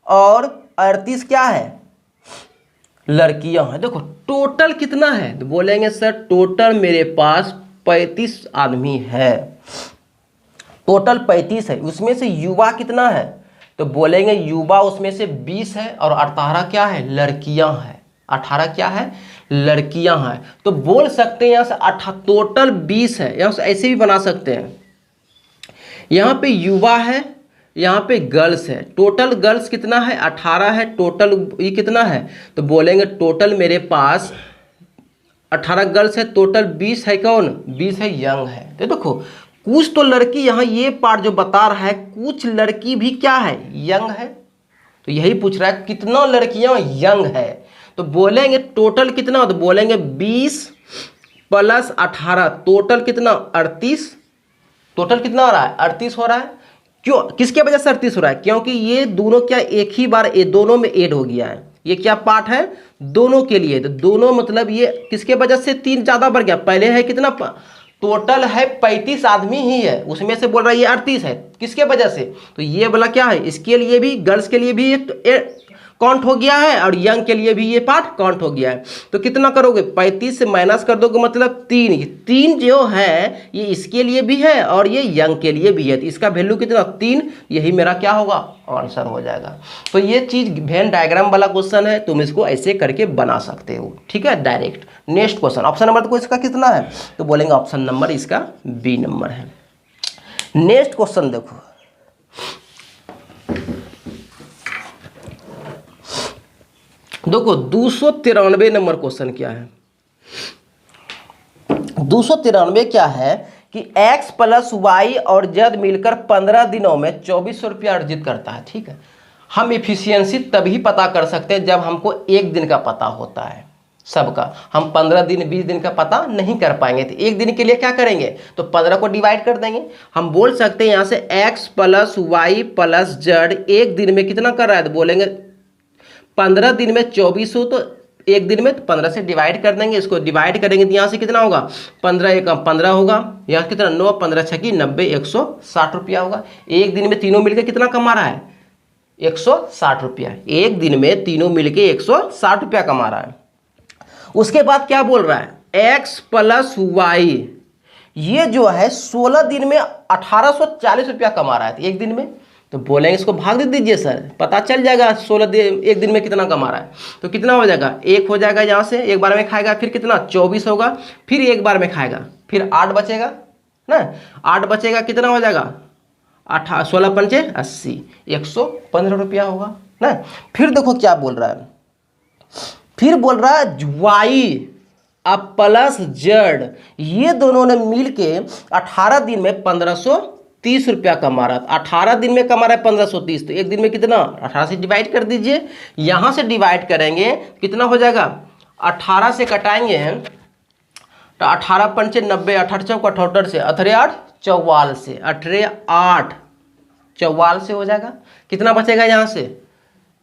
और 38 क्या है लड़कियां हैं। देखो टोटल कितना है, तो बोलेंगे सर टोटल मेरे पास 35 आदमी है, टोटल 35 है, उसमें से युवा कितना है, तो बोलेंगे युवा उसमें से 20 है और 18 क्या है लड़कियां हैं, 18 क्या है लड़कियां हैं। तो बोल सकते हैं यहाँ से टोटल 20 है, यहाँ से ऐसे भी बना सकते हैं, यहाँ पे युवा है यहाँ पे गर्ल्स है, टोटल गर्ल्स कितना है 18 है, टोटल ये कितना है, तो बोलेंगे टोटल मेरे पास 18 गर्ल्स है, टोटल 20 है कौन 20 है यंग है। तो देखो कुछ तो लड़की यहाँ ये पार्ट जो बता रहा है, कुछ लड़की भी क्या है यंग है, तो यही पूछ रहा है कितना लड़कियां यंग है, तो बोलेंगे टोटल कितना, तो बोलेंगे 20 + 18 टोटल कितना 38, टोटल कितना हो रहा है 38 हो रहा है। क्यों किसके वजह से 38 हो रहा है, क्योंकि ये दोनों क्या एक ही बार ये दोनों में ऐड हो गया है, ये क्या पार्ट है दोनों के लिए, तो दोनों मतलब ये किसके वजह से 3 ज़्यादा बढ़ गया, पहले है कितना टोटल है 35 आदमी ही है, उसमें से बोल रहा है ये 38 है, किसके वजह से, तो ये वाला क्या है इसके लिए भी गर्ल्स के लिए भी एक काउंट हो गया है और यंग के लिए भी ये पार्ट काउंट हो गया है। तो कितना करोगे, 35 से माइनस कर दोगे मतलब 3। 3 जो है ये इसके लिए भी है और ये यंग के लिए भी है, तो इसका वैल्यू कितना 3, यही मेरा क्या होगा आंसर हो जाएगा। तो ये चीज़ वेन डायग्राम वाला क्वेश्चन है, तुम इसको ऐसे करके बना सकते हो, ठीक है direct. Next question, option number तो इसका कितना है, तो बोलेंगे ऑप्शन नंबर इसका बी नंबर है। नेक्स्ट क्वेश्चन देखो, देखो 293 नंबर क्वेश्चन क्या है। 293 क्या है कि x प्लस वाई और z मिलकर 15 दिनों में 2400 रुपया अर्जित करता है, ठीक है। हम इफिशियंसी तभी पता कर सकते हैं जब हमको एक दिन का पता होता है सबका। हम 15 दिन 20 दिन का पता नहीं कर पाएंगे, तो एक दिन के लिए क्या करेंगे, तो 15 को डिवाइड कर देंगे। हम बोल सकते हैं यहाँ से x plus y plus z एक दिन में कितना कर रहा है, तो बोलेंगे 15 दिन में 2400, तो एक दिन में 15 से डिवाइड कर देंगे। इसको डिवाइड करेंगे तो यहाँ से कितना होगा, 15 एक 15 होगा, यहाँ कितना 9 15 6 की 90, 160 रुपया होगा। एक दिन में तीनों मिलकर कितना कमा रहा है, 160 रुपया। एक दिन में तीनों मिलकर 160 रुपया कमा रहा है। उसके बाद क्या बोल रहा है, x प्लस वाई ये जो है 16 दिन में 1840 रुपया कमा रहा है, तो एक दिन में, तो बोलेंगे इसको भाग दे दीजिए सर, पता चल जाएगा 16 दिन एक दिन में कितना कमा रहा है। तो कितना हो जाएगा, एक हो जाएगा यहाँ से, एक बार में खाएगा, फिर कितना 24 होगा, फिर एक बार में खाएगा, फिर 8 बचेगा ना, 8 बचेगा, कितना हो जाएगा 16 पंचे 80, 115 रुपया होगा ना। फिर देखो क्या बोल रहा है, फिर बोल रहा है वाई अब प्लस जेड ये दोनों ने मिल के 18 दिन में 1530 रुपया कमा रहा था। 18 दिन में कमा रहा है 1530, तो एक दिन में कितना, 18 से डिवाइड कर दीजिए। यहाँ से डिवाइड करेंगे कितना हो जाएगा, 18 से कटाएंगे तो 18 पंचे 90, 18 चौक 78 से, 18 8 44 से, 18 8 44 से हो जाएगा। कितना बचेगा यहाँ से,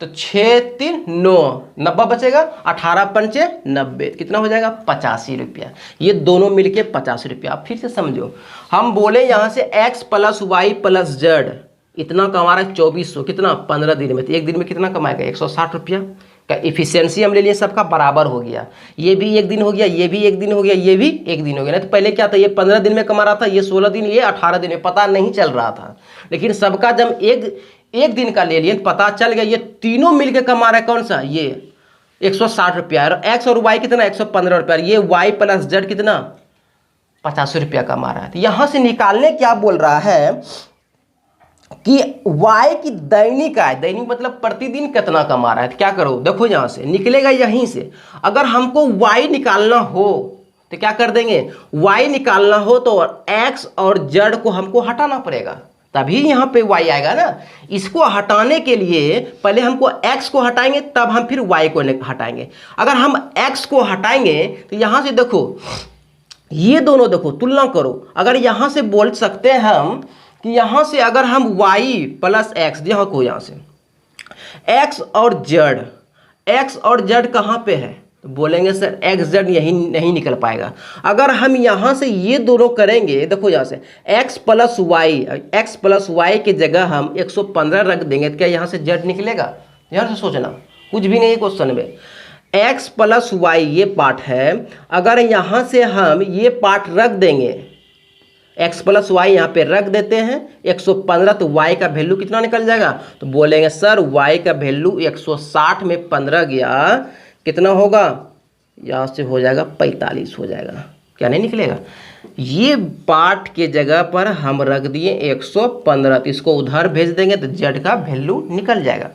तो 6 3 9 90 बचेगा, 18 पंचे 90, कितना हो जाएगा 85 रुपया। ये दोनों मिलके 85 रुपया। आप फिर से समझो, हम बोले यहाँ से x plus y plus z इतना कमा रहा है 2400, कितना 15 दिन में, तो एक दिन में कितना कमाएगा 160 रुपया का इफिशियंसी हम ले लिए, सबका बराबर हो गया। ये भी एक दिन हो गया, ये भी एक दिन हो गया, ये भी एक दिन हो गया। नहीं तो पहले क्या था, ये 15 दिन में कमा रहा था, ये 16 दिन, ये 18 दिन में, पता नहीं चल रहा था। लेकिन सबका जब एक दिन का ले लिए पता चल गया, ये तीनों मिलके कमा रहा है कौन सा, ये 160 रुपया। और एक्स और वाई कितना 115 रुपया, ये वाई प्लस जेड कितना 85 रुपया कमा रहा है। तो यहां से निकालने क्या बोल रहा है कि y की दैनिक आय, दैनिक मतलब प्रतिदिन कितना कमा रहा है। तो क्या करो, देखो यहां से निकलेगा, यहीं से अगर हमको y निकालना हो तो क्या कर देंगे, y निकालना हो तो x और z को हमको हटाना पड़ेगा, तभी यहाँ पे y आएगा ना। इसको हटाने के लिए पहले हमको x को हटाएंगे, तब हम फिर y को हटाएंगे। अगर हम x को हटाएंगे तो यहाँ से देखो, ये दोनों देखो तुलना करो। अगर यहाँ से बोल सकते हैं हम कि यहाँ से अगर हम y प्लस एक्स, यहाँ को यहाँ से x और z कहाँ पे है, तो बोलेंगे सर एक्स जेड यही नहीं निकल पाएगा। अगर हम यहाँ से ये दोनों करेंगे, देखो यहाँ से x प्लस वाई की जगह हम 115 रख देंगे, तो क्या यहाँ से z निकलेगा, यहाँ से सोचना कुछ भी नहीं क्वेश्चन में। x प्लस वाई ये पार्ट है, अगर यहाँ से हम ये पार्ट रख देंगे, x प्लस वाई यहाँ पे रख देते हैं 115, तो y का वैल्यू कितना निकल जाएगा, तो बोलेंगे सर y का वैल्यू 160 में 15 गया, कितना होगा, यहाँ से हो जाएगा 45 हो जाएगा, क्या नहीं निकलेगा। ये पार्ट के जगह पर हम रख दिए 115, तो इसको उधर भेज देंगे तो z का वैल्यू निकल जाएगा।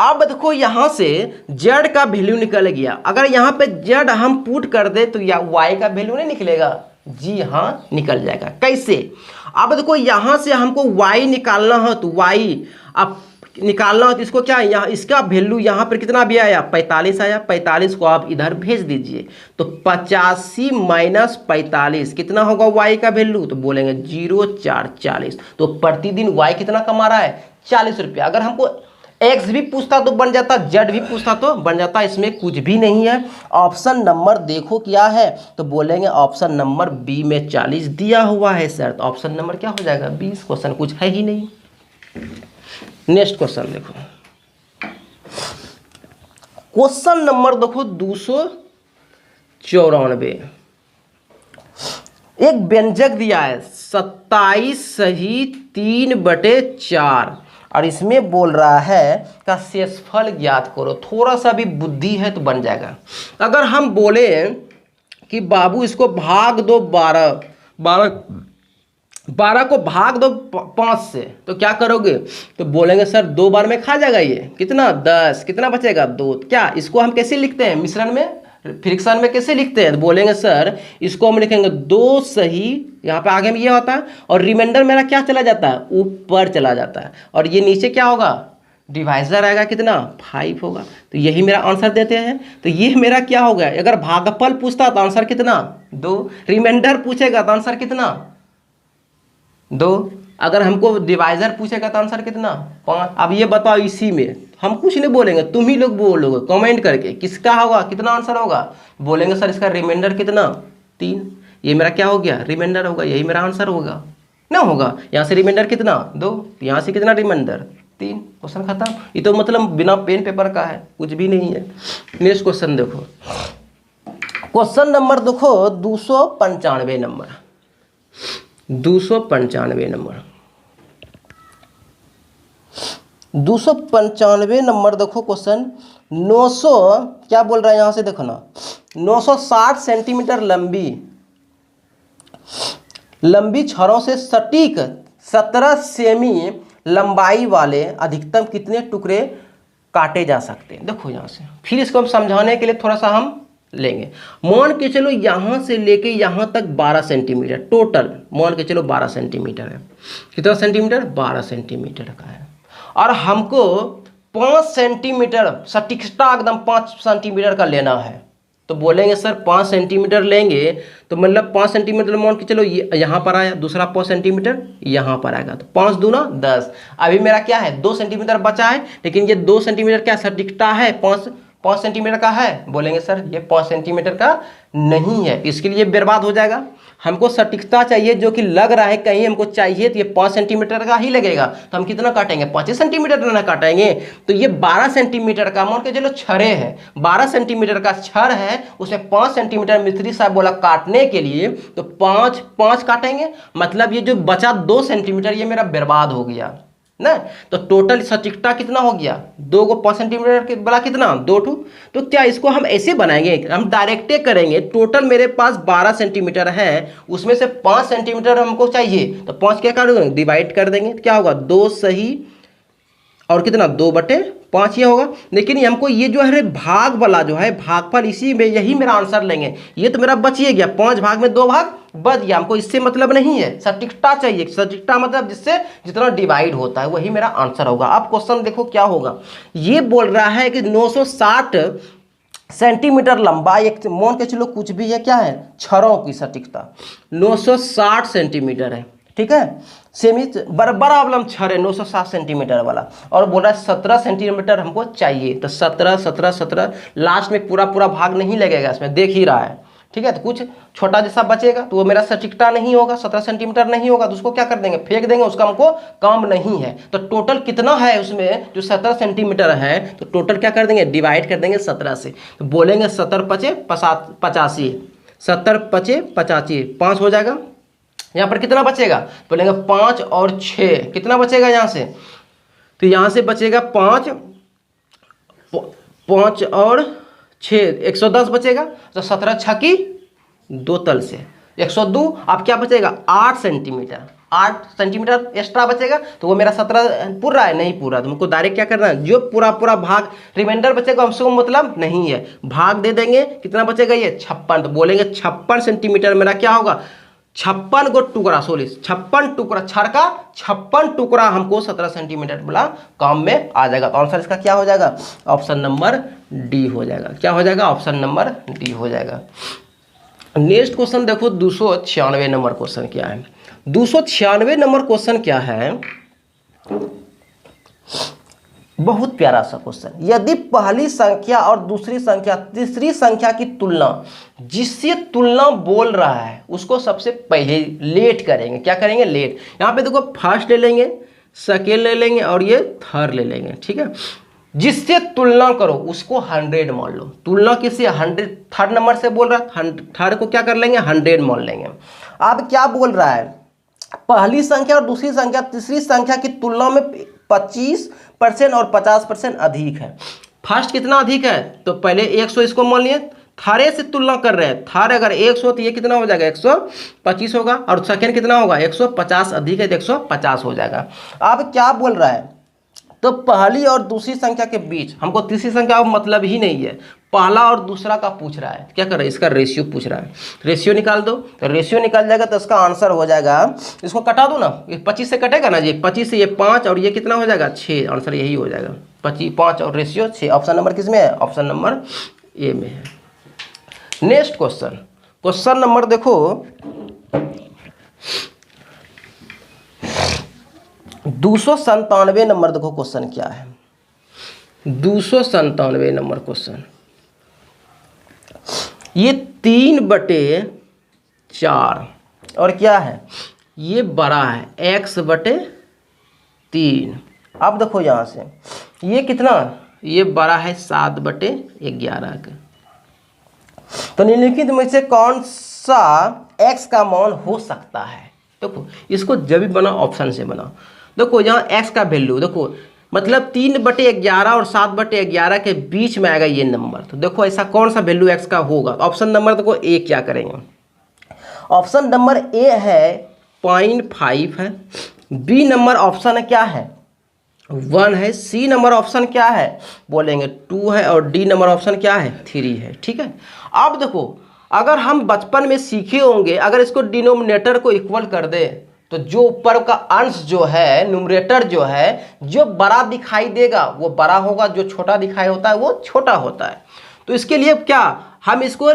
अब देखो यहाँ से z का वैल्यू निकल गया, अगर यहाँ पे z हम पुट कर दे तो या y का वैल्यू नहीं निकलेगा, जी हाँ निकल जाएगा। कैसे, अब देखो यहाँ से हमको y निकालना हो, तो y अब निकालना हो तो इसको क्या, यहाँ इसका वैल्यू यहाँ पर कितना भी आया 45 आया, 45 को आप इधर भेज दीजिए, तो 85 माइनस 45 कितना होगा y का वैल्यू, तो बोलेंगे 0 4 40। तो प्रतिदिन y कितना कमा रहा है 40 रुपया। अगर हमको x भी पूछता तो बन जाता, z भी पूछता तो बन जाता, इसमें कुछ भी नहीं है। ऑप्शन नंबर देखो क्या है, तो बोलेंगे ऑप्शन नंबर बी में 40 दिया हुआ है सर, तो ऑप्शन नंबर क्या हो जाएगा 20। क्वेश्चन कुछ है ही नहीं। नेक्स्ट क्वेश्चन देखो, क्वेश्चन नंबर देखो 294। एक व्यंजक दिया है 27 सही 3/4 और इसमें बोल रहा है का शेषफल ज्ञात करो। थोड़ा सा भी बुद्धि है तो बन जाएगा। अगर हम बोले कि बाबू इसको भाग दो 12 को भाग दो 5 से, तो क्या करोगे? तो बोलेंगे सर 2 बार में खा जाएगा ये, कितना 10, कितना बचेगा 2। क्या इसको हम कैसे लिखते हैं मिश्रण में, फ्रिक्शन में कैसे लिखते हैं? तो बोलेंगे सर इसको हम लिखेंगे 2 सही, यहाँ पे आगे में ये होता है और रिमाइंडर मेरा क्या चला जाता है, ऊपर चला जाता है और ये नीचे क्या होगा, डिवाइजर आएगा, कितना 5 होगा। तो यही मेरा आंसर देते हैं। तो ये मेरा क्या होगा, अगर भागफल पूछता तो आंसर कितना 2, रिमाइंडर पूछेगा तो आंसर कितना 2, अगर हमको डिवाइजर पूछेगा तो आंसर कितना 5। अब ये बताओ, इसी में हम कुछ नहीं बोलेंगे, तुम ही लोग बोलोगे कमेंट करके किसका होगा, कितना आंसर होगा। बोलेंगे सर इसका रिमाइंडर कितना 3, ये मेरा क्या हो गया रिमाइंडर होगा, यही मेरा आंसर होगा ना होगा। यहाँ से रिमाइंडर कितना 2, यहाँ से कितना रिमाइंडर 3, क्वेश्चन खत्म। ये तो मतलब बिना पेन पेपर का है, कुछ भी नहीं है। नेक्स्ट क्वेश्चन देखो, क्वेश्चन नंबर देखो 295 नंबर, 295 नंबर, 295 नंबर देखो क्वेश्चन। 900 क्या बोल रहा है यहाँ से देखो ना, 960 सेंटीमीटर लंबी छड़ों से सटीक 17 सेमी लंबाई वाले अधिकतम कितने टुकड़े काटे जा सकते हैं। देखो यहाँ से फिर इसको हम समझाने के लिए थोड़ा सा हम लेंगे। मान के चलो यहाँ से लेके यहाँ तक 12 सेंटीमीटर टोटल, मान के चलो 12 सेंटीमीटर है। कितना सेंटीमीटर, 12 सेंटीमीटर का है और हमको 5 सेंटीमीटर सटीकता एकदम 5 सेंटीमीटर का लेना है। तो बोलेंगे सर 5 सेंटीमीटर लेंगे तो मतलब 5 सेंटीमीटर मान के चलो यहाँ पर आया, दूसरा 5 सेंटीमीटर यहाँ पर आएगा, तो 5 दूना 10। अभी मेरा क्या है 2 सेंटीमीटर बचा है, लेकिन ये 2 सेंटीमीटर क्या सटीकता है 5 सेंटीमीटर का है। बोलेंगे सर ये 5 सेंटीमीटर का नहीं है, इसके लिए बर्बाद हो जाएगा। हमको सटीकता चाहिए जो कि लग रहा है कहीं हमको चाहिए, तो ये 5 सेंटीमीटर का ही लगेगा। तो हम कितना काटेंगे 5 सेंटीमीटर ना काटेंगे। तो ये 12 सेंटीमीटर का मान के चलो छड़े है, 12 सेंटीमीटर का छड़ है, उसमें 5 सेंटीमीटर मिस्त्री साहब बोला काटने के लिए, तो 5 काटेंगे। मतलब ये जो बचा 2 सेंटीमीटर ये मेरा बर्बाद हो गया ना। तो टोटल सटीकता कितना हो गया, 2 को 5 सेंटीमीटर के बड़ा कितना 2 टू। तो क्या इसको हम ऐसे बनाएंगे, हम डायरेक्टे करेंगे। टोटल मेरे पास 12 सेंटीमीटर है, उसमें से 5 सेंटीमीटर हमको चाहिए, तो 5 क्या कर देंगे डिवाइड कर देंगे, तो क्या होगा 2 सही और कितना 2/5 ये होगा। लेकिन हमको ये जो है भाग वाला जो है भागफल, इसी में यही मेरा आंसर लेंगे। ये तो मेरा बच ही गया, 5 भाग में 2 भाग बच गया, हमको इससे मतलब नहीं है, सटीकता चाहिए। सटीकता मतलब जिससे जितना डिवाइड होता है वही मेरा आंसर होगा। अब क्वेश्चन देखो क्या होगा, ये बोल रहा है कि 960 सेंटीमीटर लंबा, एक मान के चलो कुछ भी है, क्या है छड़ों की सटीकता 960 सेंटीमीटर है, ठीक है। सेमी बड़ा वाला छड़ है 960 सेंटीमीटर वाला, और बोल रहा है 17 सेंटीमीटर हमको चाहिए। तो 17 लास्ट में पूरा भाग नहीं लगेगा इसमें, देख ही रहा है, ठीक है। तो कुछ छोटा जैसा बचेगा तो वो मेरा सटीकता नहीं होगा, 17 सेंटीमीटर नहीं होगा, तो उसको क्या कर देंगे फेंक देंगे, उसका हमको काम नहीं है। तो टोटल कितना है उसमें जो 17 सेंटीमीटर है, तो टोटल क्या कर देंगे डिवाइड कर देंगे 17 से। तो बोलेंगे 17 × 5 = 85, 5 हो जाएगा। यहाँ पर कितना बचेगा, बोलेंगे 5 और 6 कितना बचेगा यहाँ से, तो यहाँ से बचेगा 5 और 6 110 बचेगा। तो 17 छकी 2 तल से 102, अब क्या बचेगा 8 सेंटीमीटर एक्स्ट्रा बचेगा। तो वो मेरा 17 पूरा है नहीं पूरा, तो हमको डायरेक्ट क्या करना है, जो पूरा भाग रिमाइंडर बचेगा हमसे मतलब नहीं है, भाग दे देंगे। कितना बचेगा ये 56, तो बोलेंगे 56 सेंटीमीटर मेरा क्या होगा 56 गो टुकड़ा, 56 टुकड़ा, छड़ का 56 टुकड़ा हमको 17 सेंटीमीटर वाला काम में आ जाएगा। तो आंसर इसका क्या हो जाएगा, ऑप्शन नंबर डी हो जाएगा। क्या हो जाएगा, ऑप्शन नंबर डी हो जाएगा। नेक्स्ट क्वेश्चन देखो 296 नंबर क्वेश्चन क्या है। 296 नंबर क्वेश्चन क्या है, बहुत प्यारा सा क्वेश्चन। यदि पहली संख्या और दूसरी संख्या तीसरी संख्या की तुलना, जिससे तुलना बोल रहा है उसको सबसे पहले लेट करेंगे। क्या करेंगे लेट, यहाँ पे देखो फर्स्ट ले लेंगे, सेकेंड ले लेंगे और ये थर्ड ले लेंगे, ठीक है। जिससे तुलना करो उसको 100 मान लो। तुलना किससे? 100, थर्ड नंबर से बोल रहा है, थर्ड को क्या कर लेंगे? 100 मान लेंगे। अब क्या बोल रहा है? पहली संख्या और दूसरी संख्या, तीसरी संख्या की तुलना में 25% और 50% अधिक है। फर्स्ट कितना अधिक है? तो पहले 100 इसको मान लिए, थारे से तुलना कर रहे हैं। थार अगर 100 तो ये कितना हो जाएगा? 125 होगा। और सेकेंड कितना होगा? 150 अधिक है तो 150 हो जाएगा। अब क्या बोल रहा है? तो पहली और दूसरी संख्या के बीच, हमको तीसरी संख्या का मतलब ही नहीं है, पहला और दूसरा का पूछ रहा है। क्या कर रहा है? इसका रेशियो पूछ रहा है। रेशियो निकाल दो, तो रेशियो निकाल जाएगा तो इसका आंसर हो जाएगा, इसको कटा दो ना, ये 25 से कटेगा ना जी, 25 से ये 5 और ये कितना हो जाएगा? 6। आंसर यही हो जाएगा, 25, 5 और रेशियो 6। ऑप्शन नंबर किस में है? ऑप्शन नंबर ए में है। नेक्स्ट क्वेश्चन, क्वेश्चन नंबर देखो 297 नंबर। देखो क्वेश्चन क्या है, 297 नंबर क्वेश्चन। ये 3/4 और क्या है? ये बड़ा है x/3। अब देखो यहाँ से ये कितना? ये बड़ा है 7/11 का। तो निम्नलिखित में से कौन सा x का मान हो सकता है? देखो इसको जब भी बना ऑप्शन से बना। देखो यहाँ x का वैल्यू देखो, मतलब 3/11 और 7/11 के बीच में आएगा ये नंबर। तो देखो ऐसा कौन सा वैल्यू x का होगा? ऑप्शन नंबर देखो ए क्या करेंगे? ऑप्शन नंबर ए है 0.5 है, बी नंबर ऑप्शन है क्या है? 1 है, सी नंबर ऑप्शन क्या है? बोलेंगे 2 है, और डी नंबर ऑप्शन क्या है? 3 है। ठीक है। अब देखो अगर हम बचपन में सीखे होंगे, अगर इसको डिनोमिनेटर को इक्वल कर दे तो जो ऊपर का अंश जो है, न्यूमरेटर जो है, जो बड़ा दिखाई देगा वो बड़ा होगा, जो छोटा दिखाई होता है वो छोटा होता है। तो इसके लिए क्या हम इसको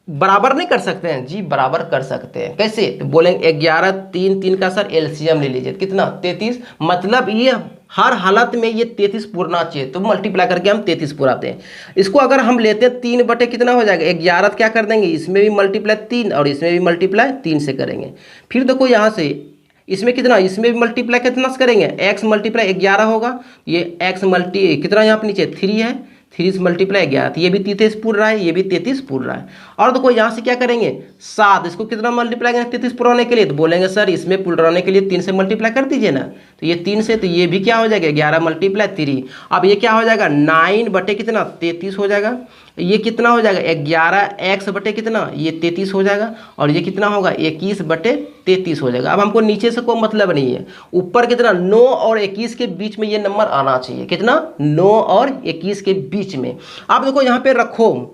बराबर नहीं कर सकते हैं? जी बराबर कर सकते हैं। कैसे? तो बोलेंगे 11, 3, 3 का सर एलसीएम ले लीजिए, कितना? 33। मतलब ये हर हालत में ये 33 पूरना चाहिए, तो मल्टीप्लाई करके हम 33 पुराते हैं। इसको अगर हम लेते हैं 3 बटे कितना हो जाएगा? 11। क्या कर देंगे? इसमें भी मल्टीप्लाई 3 और इसमें भी मल्टीप्लाई 3 से करेंगे। फिर देखो यहाँ से इसमें कितना? इसमें भी मल्टीप्लाई कितना से करेंगे? x मल्टीप्लाई 11 होगा, ये x मल्टी कितना यहाँ पे नीचे 3 है, 3 से मल्टीप्लाई 11, तो ये भी 33 पूर रहा है, ये भी 33 पूर रहा है। और देखो यहाँ से क्या करेंगे? 7, इसको कितना मल्टीप्लाई करेंगे 33 पुराने के लिए? तो बोलेंगे सर इसमें पुराने के लिए 3 से मल्टीप्लाई कर दीजिए ना, तो ये 3 से, तो ये भी क्या हो जाएगा? 11 मल्टीप्लाई 3। अब ये क्या हो जाएगा? 9 बटे कितना? 33 हो जाएगा। ये कितना हो जाएगा? 11x बटे कितना? ये 33 हो जाएगा। और ये कितना होगा? 21/33 हो जाएगा। अब हमको नीचे से कोई मतलब नहीं है, ऊपर कितना? 9 और 21 के बीच में ये नंबर आना चाहिए। कितना? 9 और 21 के बीच में। अब देखो यहाँ पे रखो,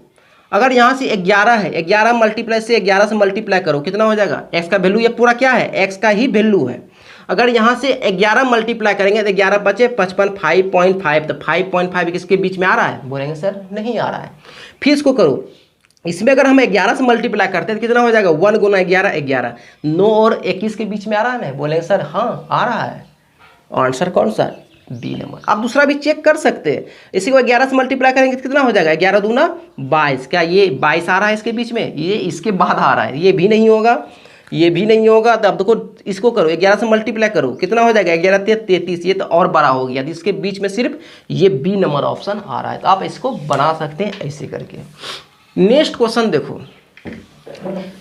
अगर यहाँ से 11 है, 11 मल्टीप्लाई से 11 से मल्टीप्लाई करो, कितना हो जाएगा? x का वैल्यू, ये पूरा क्या है? x का ही वैल्यू है। अगर यहाँ से 11 मल्टीप्लाई करेंगे तो 11 बचे 55, 5.5, तो 5.5 किसके बीच में आ रहा है? बोलेंगे सर नहीं आ रहा है। फिर इसको करो, इसमें अगर हम 11 से मल्टीप्लाई करते हैं तो कितना हो जाएगा? 1 गुना 11, 11। 9 और 21 के बीच में आ रहा है ना? बोलेंगे सर हाँ आ रहा है। आंसर कौन सा? B number. आप दूसरा भी चेक कर सकते हैं। इसी को 11 से मल्टीप्लाई करेंगे तो कितना हो जाएगा? 11 दूना 22। क्या ये 22 आ रहा है इसके बीच में? ये इसके बाद आ रहा है, ये भी नहीं होगा, ये भी नहीं होगा। तो अब देखो इसको करो, 11 से मल्टीप्लाई करो, कितना हो जाएगा? 11 × 33, ये तो और बड़ा हो गया। तो इसके बीच में सिर्फ ये बी नंबर ऑप्शन आ रहा है। तो आप इसको बना सकते हैं ऐसे करके। नेक्स्ट क्वेश्चन देखो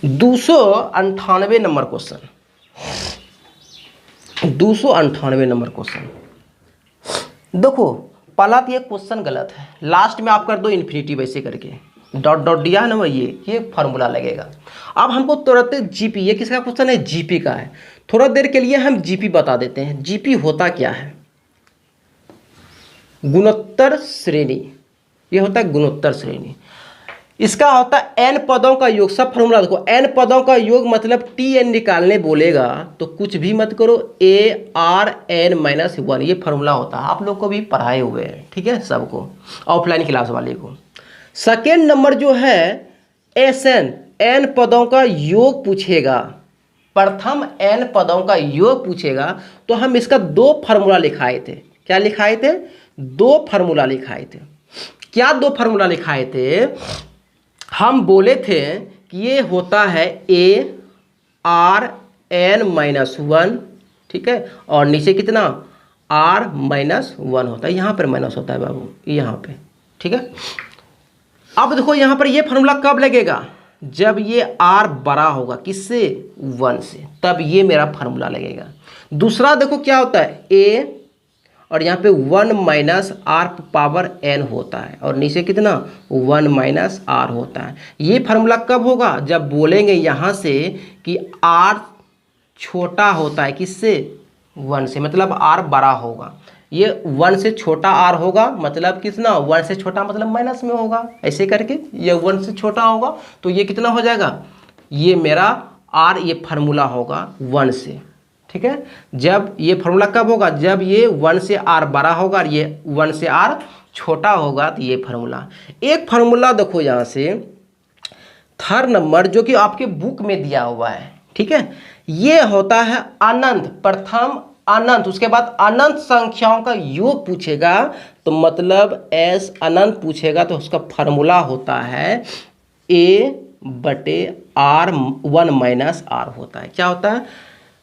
298 नंबर क्वेश्चन, 298 नंबर क्वेश्चन। देखो पहला तो ये क्वेश्चन गलत है, लास्ट में आप कर दो इन्फिनिटी वैसे करके, डॉट डॉट दिया है ना, ये फार्मूला लगेगा। अब हमको तुरंत जीपी, ये किसका क्वेश्चन है? जीपी का है। थोड़ा देर के लिए हम जीपी बता देते हैं। जीपी होता क्या है? गुणोत्तर श्रेणी, ये होता है गुणोत्तर श्रेणी। इसका होता है n पदों का योग। सब फॉर्मूला देखो, n पदों का योग मतलब tn निकालने बोलेगा तो कुछ भी मत करो, ARn-1, ये फॉर्मूला होता है। आप लोग को भी पढ़ाए हुए हैं, ठीक है, सबको, ऑफलाइन क्लास वाले को। सेकेंड नंबर जो है SN, n पदों का योग पूछेगा। प्रथम n पदों का योग पूछेगा तो हम इसका 2 फार्मूला लिखाए थे। क्या लिखाए थे? 2 फार्मूला लिखाए थे। क्या 2 फार्मूला लिखाए थे? हम बोले थे कि ये होता है ARn-1, ठीक है, और नीचे कितना? r माइनस 1 होता है, यहाँ पर माइनस होता है बाबू, यहाँ पे, ठीक है। अब देखो यहाँ पर ये फार्मूला कब लगेगा, जब ये r बड़ा होगा किससे, 1 से, तब ये मेरा फार्मूला लगेगा। दूसरा देखो क्या होता है, a और यहाँ पे 1 माइनस r पावर n होता है और नीचे कितना 1 माइनस r होता है। ये फार्मूला कब होगा, जब बोलेंगे यहाँ से कि r छोटा होता है किससे, 1 से, मतलब r बड़ा होगा। ये 1 से छोटा r होगा मतलब कितना, 1 से छोटा मतलब माइनस में होगा, ऐसे करके ये 1 से छोटा होगा तो ये कितना हो जाएगा, ये मेरा r, ये फार्मूला होगा 1 से, ठीक है। जब ये फार्मूला कब होगा, जब ये 1 से r बड़ा होगा और ये 1 से r छोटा होगा, तो ये फार्मूला। एक फार्मूला देखो यहाँ से थर्ड नंबर जो कि आपके बुक में दिया हुआ है, ठीक है, ये होता है अनंत, प्रथम अनंत, उसके बाद अनंत संख्याओं का योग पूछेगा तो मतलब s अनंत पूछेगा तो उसका फार्मूला होता है a बटे r 1 माइनस r होता है। क्या होता है,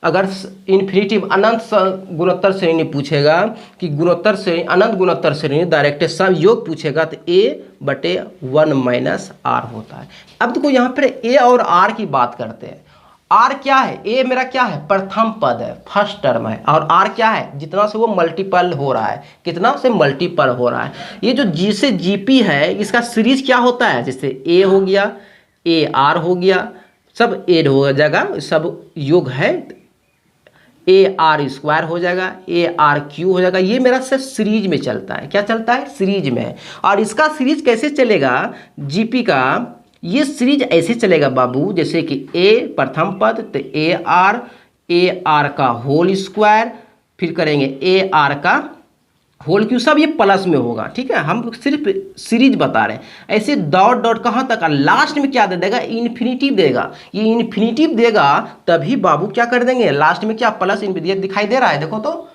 अगर इन्फिनिटिव अनंत गुणोत्तर श्रेणी पूछेगा कि गुणोत्तर श्रेणी, अनंत गुणोत्तर श्रेणी डायरेक्ट सब योग पूछेगा तो a बटे 1 माइनस r होता है। अब देखो यहाँ पर a और r की बात करते हैं। r क्या है, a मेरा क्या है, प्रथम पद है, फर्स्ट टर्म है, और r क्या है, जितना से वो मल्टीपल हो रहा है, कितना से मल्टीपल हो रहा है। ये जो g से gp है इसका सीरीज क्या होता है, जैसे a हो गया, a r हो गया, सब एड हो जाएगा, सब योग है, a r स्क्वायर हो जाएगा, a r क्यू हो जाएगा। ये मेरा सिर्फ सीरीज में चलता है, क्या चलता है, सीरीज में है। और इसका सीरीज कैसे चलेगा, जीपी का ये सीरीज ऐसे चलेगा बाबू, जैसे कि a प्रथम पद तो a r का होल स्क्वायर, फिर करेंगे a r का होल क्यू, सब ये प्लस में होगा, ठीक है। हम सिर्फ सीरीज बता रहे हैं। ऐसे डॉट डॉट कहाँ तक, लास्ट में क्या दे देगा, इन्फिनिटिव देगा। ये इन्फिनिटिव देगा तभी बाबू क्या कर देंगे, लास्ट में क्या प्लस दिखाई दे रहा है, देखो तो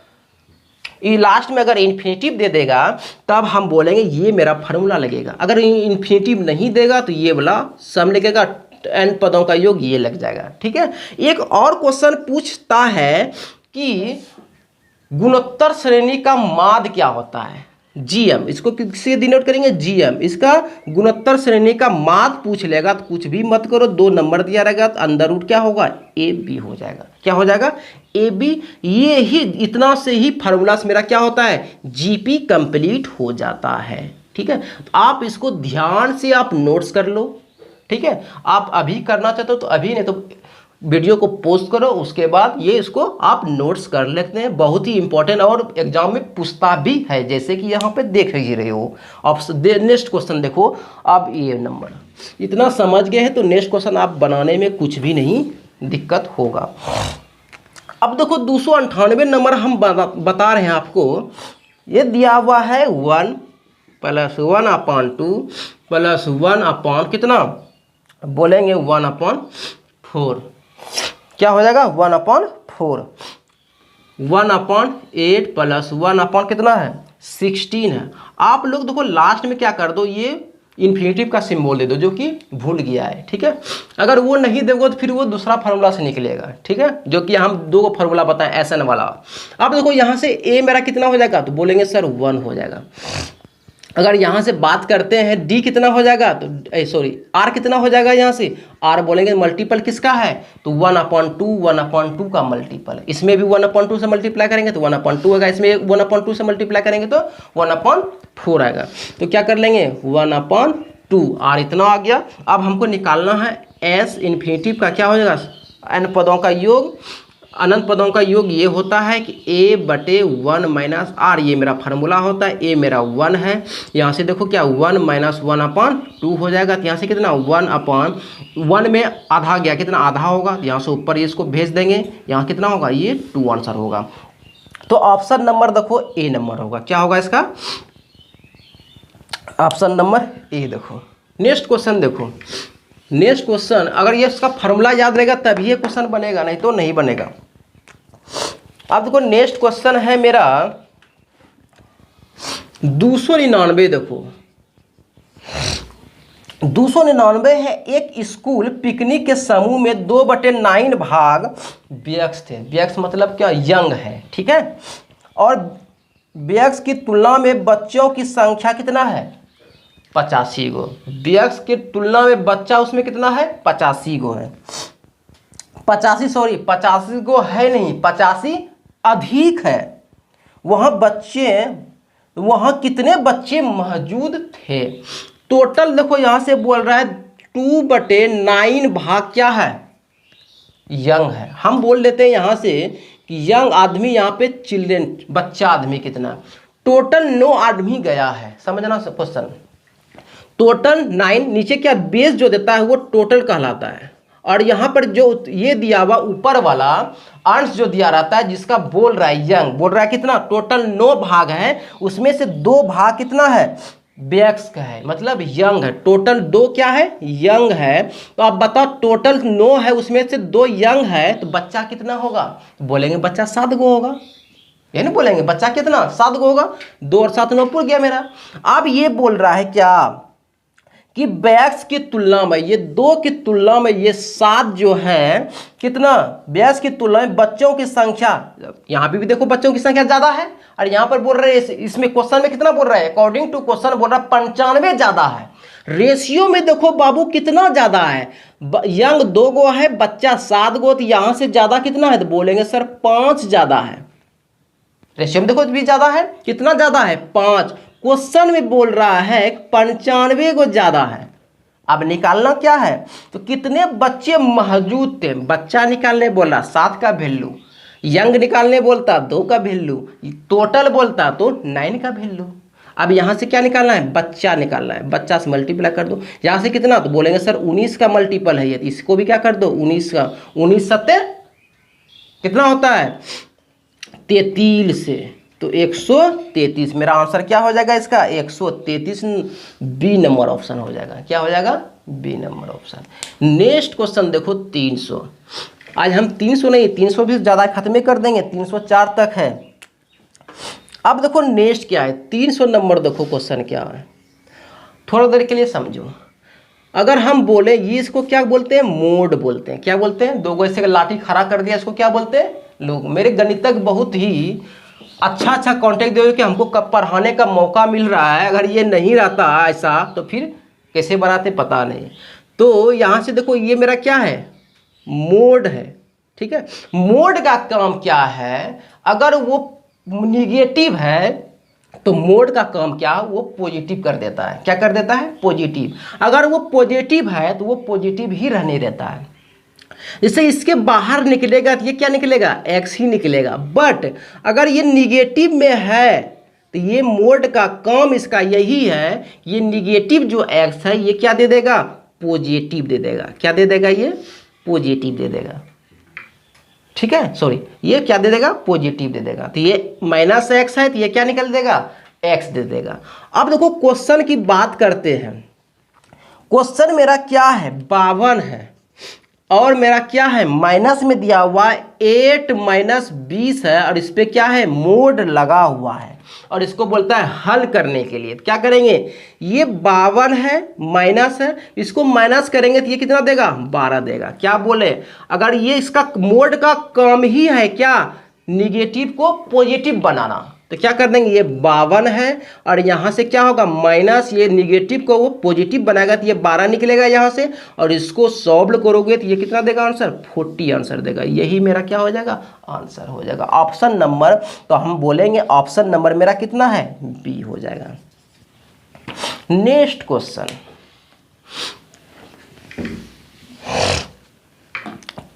ये लास्ट में अगर इन्फिनिटिव दे देगा तब हम बोलेंगे ये मेरा फार्मूला लगेगा। अगर इन्फिनिटिव नहीं देगा तो ये वाला सम लगेगा, n पदों का योग ये लग जाएगा, ठीक है। एक और क्वेश्चन पूछता है कि गुणोत्तर श्रेणी का माद क्या होता है, जीएम, इसको किससे डिनोट करेंगे, जीएम। इसका गुणोत्तर श्रेणी का माद पूछ लेगा तो कुछ भी मत करो, 2 नंबर दिया रहेगा तो अंदर रूट क्या होगा, ए बी हो जाएगा। क्या हो जाएगा, ए बी। ये ही इतना से ही फार्मूला मेरा क्या होता है, जीपी कंप्लीट हो जाता है, ठीक है। तो आप इसको ध्यान से आप नोट्स कर लो, ठीक है। आप अभी करना चाहते हो तो अभी, नहीं तो वीडियो को पोस्ट करो, उसके बाद ये इसको आप नोट्स कर लेते हैं। बहुत ही इंपॉर्टेंट और एग्जाम में पूछता भी है, जैसे कि यहाँ पे देख ही रहे हो। ऑप्शन नेक्स्ट क्वेश्चन देखो, अब ये नंबर इतना समझ गए हैं तो नेक्स्ट क्वेश्चन आप बनाने में कुछ भी नहीं दिक्कत होगा। अब देखो 298 नंबर हम बता रहे हैं आपको, ये दिया हुआ है 1 + 1/2 + 1 कितना, बोलेंगे 1/4, क्या हो जाएगा 1/4, 1/8 + 1 कितना है 16 है। आप लोग देखो लास्ट में क्या कर दो, ये इन्फिनिटिव का सिंबल दे दो जो कि भूल गया है, ठीक है। अगर वो नहीं दोगे तो फिर वो दूसरा फार्मूला से निकलेगा, ठीक है, जो कि हम 2 फार्मूला बताएं एसएन वाला। अब देखो यहाँ से ए मेरा कितना हो जाएगा, तो बोलेंगे सर 1 हो जाएगा। अगर यहाँ से बात करते हैं डी कितना हो जाएगा, तो सॉरी आर कितना हो जाएगा, यहाँ से आर बोलेंगे मल्टीपल किसका है, तो 1/2 का मल्टीपल। इसमें भी 1/2 से मल्टीप्लाई करेंगे तो 1/2 होगा, इसमें 1/2 से मल्टीप्लाई करेंगे तो 1/4 आएगा। तो क्या कर लेंगे 1/2, आर इतना आ गया। अब हमको निकालना है एस इन्फिनिटिव का, क्या हो जाएगा एन पदों का योग, अनंत पदों का योग ये होता है कि a बटे 1 माइनस आर, ये मेरा फार्मूला होता है। a मेरा 1 है, यहाँ से देखो क्या 1 - 1/2 हो जाएगा, तो यहाँ से कितना 1/1 में आधा गया, कितना आधा होगा, यहाँ से ऊपर इसको भेज देंगे, यहाँ कितना होगा ये 2 आंसर होगा। तो ऑप्शन नंबर देखो ए नंबर होगा, क्या होगा इसका ऑप्शन नंबर ए। देखो नेक्स्ट क्वेश्चन देखो, नेक्स्ट क्वेश्चन अगर ये इसका फार्मूला याद रहेगा तभी ये क्वेश्चन बनेगा, नहीं तो नहीं बनेगा। अब देखो नेक्स्ट क्वेश्चन है मेरा 299। देखो 299 है, एक स्कूल पिकनिक के समूह में 2/9 भाग व्यक्स थे। व्यक्स मतलब क्या, यंग है, ठीक है। और व्यक्स की तुलना में बच्चों की संख्या कितना है 85 गो। व्यक्स की तुलना में बच्चा उसमें कितना है 85 गो है। 85 गो है नहीं, 85 अधिक है। वहाँ कितने बच्चे मौजूद थे। टोटल देखो यहाँ से बोल रहा है 2/9 भाग क्या है यंग है। हम बोल लेते हैं यहाँ से कि यंग आदमी, यहाँ पे चिल्ड्रेन बच्चा आदमी कितना, टोटल 9 आदमी गया है। समझना क्वेश्चन, टोटल 9, नीचे क्या बेस जो देता है वो टोटल कहलाता है। और यहाँ पर जो ये दिया हुआ ऊपर वाला अंश जो दिया रहता है जिसका बोल रहा है यंग, बोल रहा है कितना, टोटल 9 भाग है, उसमें से 2 भाग कितना है व्यक्स का है, मतलब यंग है। टोटल 2 क्या है यंग है। तो आप बताओ टोटल 9 है, उसमें से 2 यंग है, तो बच्चा कितना होगा। बोलेंगे बच्चा 7 गो होगा, ये नहीं बोलेंगे बच्चा कितना 7 गो होगा। 2 और 7 9 पूरा गया मेरा। अब ये बोल रहा है क्या कि व्यक्स की तुलना में, ये 2 की तुलना में ये 7 जो है कितना, व्यक्स की तुलना में बच्चों की संख्या, यहाँ पे भी देखो बच्चों की संख्या ज्यादा है। और यहाँ पर बोल रहे हैं इसमें क्वेश्चन में कितना बोल रहा है, अकॉर्डिंग टू क्वेश्चन बोल रहा है 95 ज्यादा है। रेशियो में देखो बाबू कितना ज्यादा है, यंग 2 गो है, बच्चा 7 गो, तो यहाँ से ज्यादा कितना है, तो बोलेंगे सर 5 ज्यादा है। रेशियो में देखो भी ज्यादा है, कितना ज्यादा है 5। क्वेश्चन में बोल रहा है 95 गो ज्यादा है। अब निकालना क्या है, तो कितने बच्चे मौजूद थे, बच्चा निकालने बोला 7 का वैल्यू, यंग निकालने बोलता 2 का वैल्यू, टोटल बोलता तो 9 का वैल्यू। अब यहाँ से क्या निकालना है, बच्चा निकालना है, बच्चा से मल्टीप्लाई कर दो। यहाँ से कितना, तो बोलेंगे सर 19 का मल्टीपल है ये, तो इसको भी क्या कर दो 19 का, 19 सत्ते कितना होता है 33 से, तो 133। मेरा आंसर क्या हो जाएगा इसका 133, बी नंबर ऑप्शन हो जाएगा। क्या हो जाएगा, B number option. Next question देखो 300। आज हम 300 नहीं 300 भी ज़्यादा खत्म कर देंगे, 304 तक है। अब देखो नेक्स्ट क्या है, 300 नंबर देखो क्वेश्चन क्या है, थोड़ा देर के लिए समझो। अगर हम बोले ये, इसको क्या बोलते हैं मोड बोलते हैं। क्या बोलते हैं, 2 गो ऐसे लाठी खड़ा कर दिया, इसको क्या बोलते हैं लोग। मेरे गणितज्ञ बहुत ही अच्छा कॉन्टेक्ट दे कि हमको कब पढ़ाने का मौका मिल रहा है। अगर ये नहीं रहता ऐसा तो फिर कैसे बनाते पता नहीं। तो यहाँ से देखो ये मेरा क्या है मोड है, ठीक है। मोड का काम क्या है, अगर वो निगेटिव है तो मोड का काम क्या, वो पॉजिटिव कर देता है। क्या कर देता है, पॉजिटिव। अगर वो पॉजिटिव है तो वो पॉजिटिव ही रहने देता है। जैसे इसके बाहर निकलेगा तो ये क्या निकलेगा, एक्स ही निकलेगा। बट अगर ये निगेटिव में है तो ये मोड का काम इसका यही है, ये निगेटिव जो एक्स है ये क्या दे देगा, पॉजिटिव दे देगा। क्या दे देगा, ये पॉजिटिव दे देगा, ठीक है। सॉरी, ये क्या दे देगा, पॉजिटिव दे देगा। तो ये -x है तो ये क्या निकल देगा, x दे देगा। अब देखो क्वेश्चन की बात करते हैं। क्वेश्चन मेरा क्या है 52 है, और मेरा क्या है माइनस में दिया हुआ 8 - 20 है, और इस पर क्या है मोड लगा हुआ है, और इसको बोलता है हल करने के लिए। क्या करेंगे, ये 52 है माइनस है, इसको माइनस करेंगे तो ये कितना देगा 12 देगा। क्या बोले, अगर ये इसका मोड का काम ही है क्या, निगेटिव को पॉजिटिव बनाना, तो क्या कर देंगे, ये 52 है और यहाँ से क्या होगा माइनस, ये निगेटिव को वो पॉजिटिव बनाएगा तो ये 12 निकलेगा यहाँ से, और इसको सॉल्व करोगे तो ये कितना देगा आंसर 40 आंसर देगा। यही मेरा क्या हो जाएगा आंसर हो जाएगा ऑप्शन नंबर। तो हम बोलेंगे ऑप्शन नंबर मेरा कितना है बी हो जाएगा। नेक्स्ट क्वेश्चन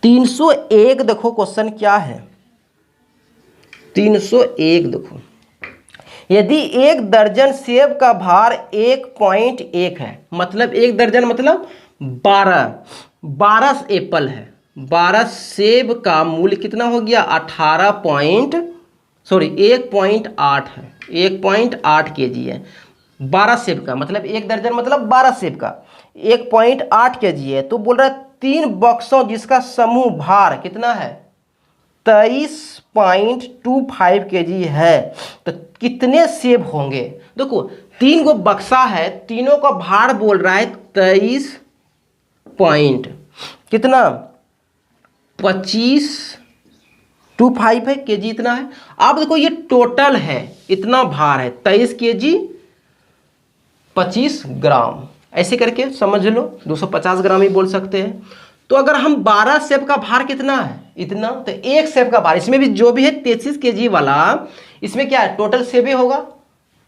301 देखो क्वेश्चन क्या है 301 देखो, यदि 1 दर्जन सेब का भार 1.1 है, मतलब 1 दर्जन मतलब 12 एप्पल है, 12 सेब का मूल्य कितना हो गया 1.8 है, 1.8 kg है। 12 सेब का मतलब 1 दर्जन मतलब 12 सेब का 1.8 kg है। तो बोल रहा है 3 बक्सों जिसका समूह भार कितना है 23.25 kg है, तो कितने सेब होंगे। देखो 3 गो बक्सा है, तीनों का भार बोल रहा है 23 पॉइंट कितना 25 25 है, केजी इतना है। अब देखो ये टोटल है, इतना भार है 23 केजी 25 ग्राम, ऐसे करके समझ लो 250 ग्राम ही बोल सकते हैं। तो अगर हम 12 सेब का भार कितना है, इतना, तो एक सेब का भार, इसमें भी जो भी है 33 केजी वाला, इसमें क्या है टोटल सेबे होगा,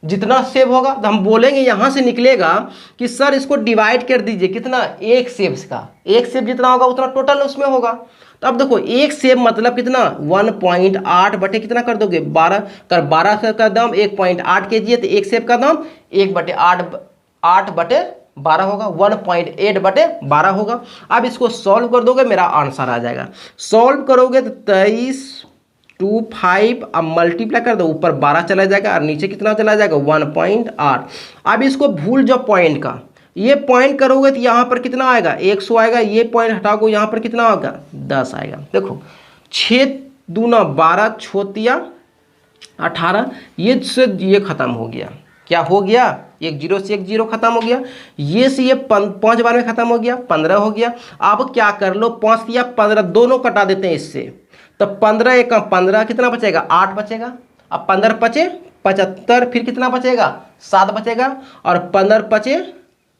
जितना सेब होगा। तो हम बोलेंगे यहाँ से निकलेगा कि सर इसको डिवाइड कर दीजिए, कितना, एक सेब का, एक सेब जितना होगा उतना टोटल उसमें होगा। तो अब देखो एक सेब मतलब कितना, 1.8 बटे कितना कर दोगे 12 कर, 12 का दाम 1.8 केजी है, तो एक सेब का दाम 1/8 बटे 12 होगा, 1.8 बटे 12 होगा। अब इसको सॉल्व कर दोगे, मेरा आंसर आ जाएगा। सॉल्व करोगे तो 23/5, अब मल्टीप्लाई कर दो, ऊपर 12 चला जाएगा और नीचे कितना चला जाएगा 1.8। अब इसको भूल जाओ पॉइंट का, ये पॉइंट करोगे तो यहाँ पर कितना आएगा 100 आएगा, ये पॉइंट हटाओगे यहाँ पर कितना होगा 10 आएगा। देखो 6 दूना 12, छोतिया 18, ये से ये खत्म हो गया, क्या हो गया, एक जीरो से एक जीरो खत्म हो गया, ये से ये 5 बार में खत्म हो गया, 15 हो गया। अब क्या कर लो, 5 या 15 दोनों कटा देते हैं इससे, तो 15 एक 15 कितना बचेगा 8 बचेगा। अब 15 बचे 75, फिर कितना बचेगा 7 बचेगा, और 15 बचे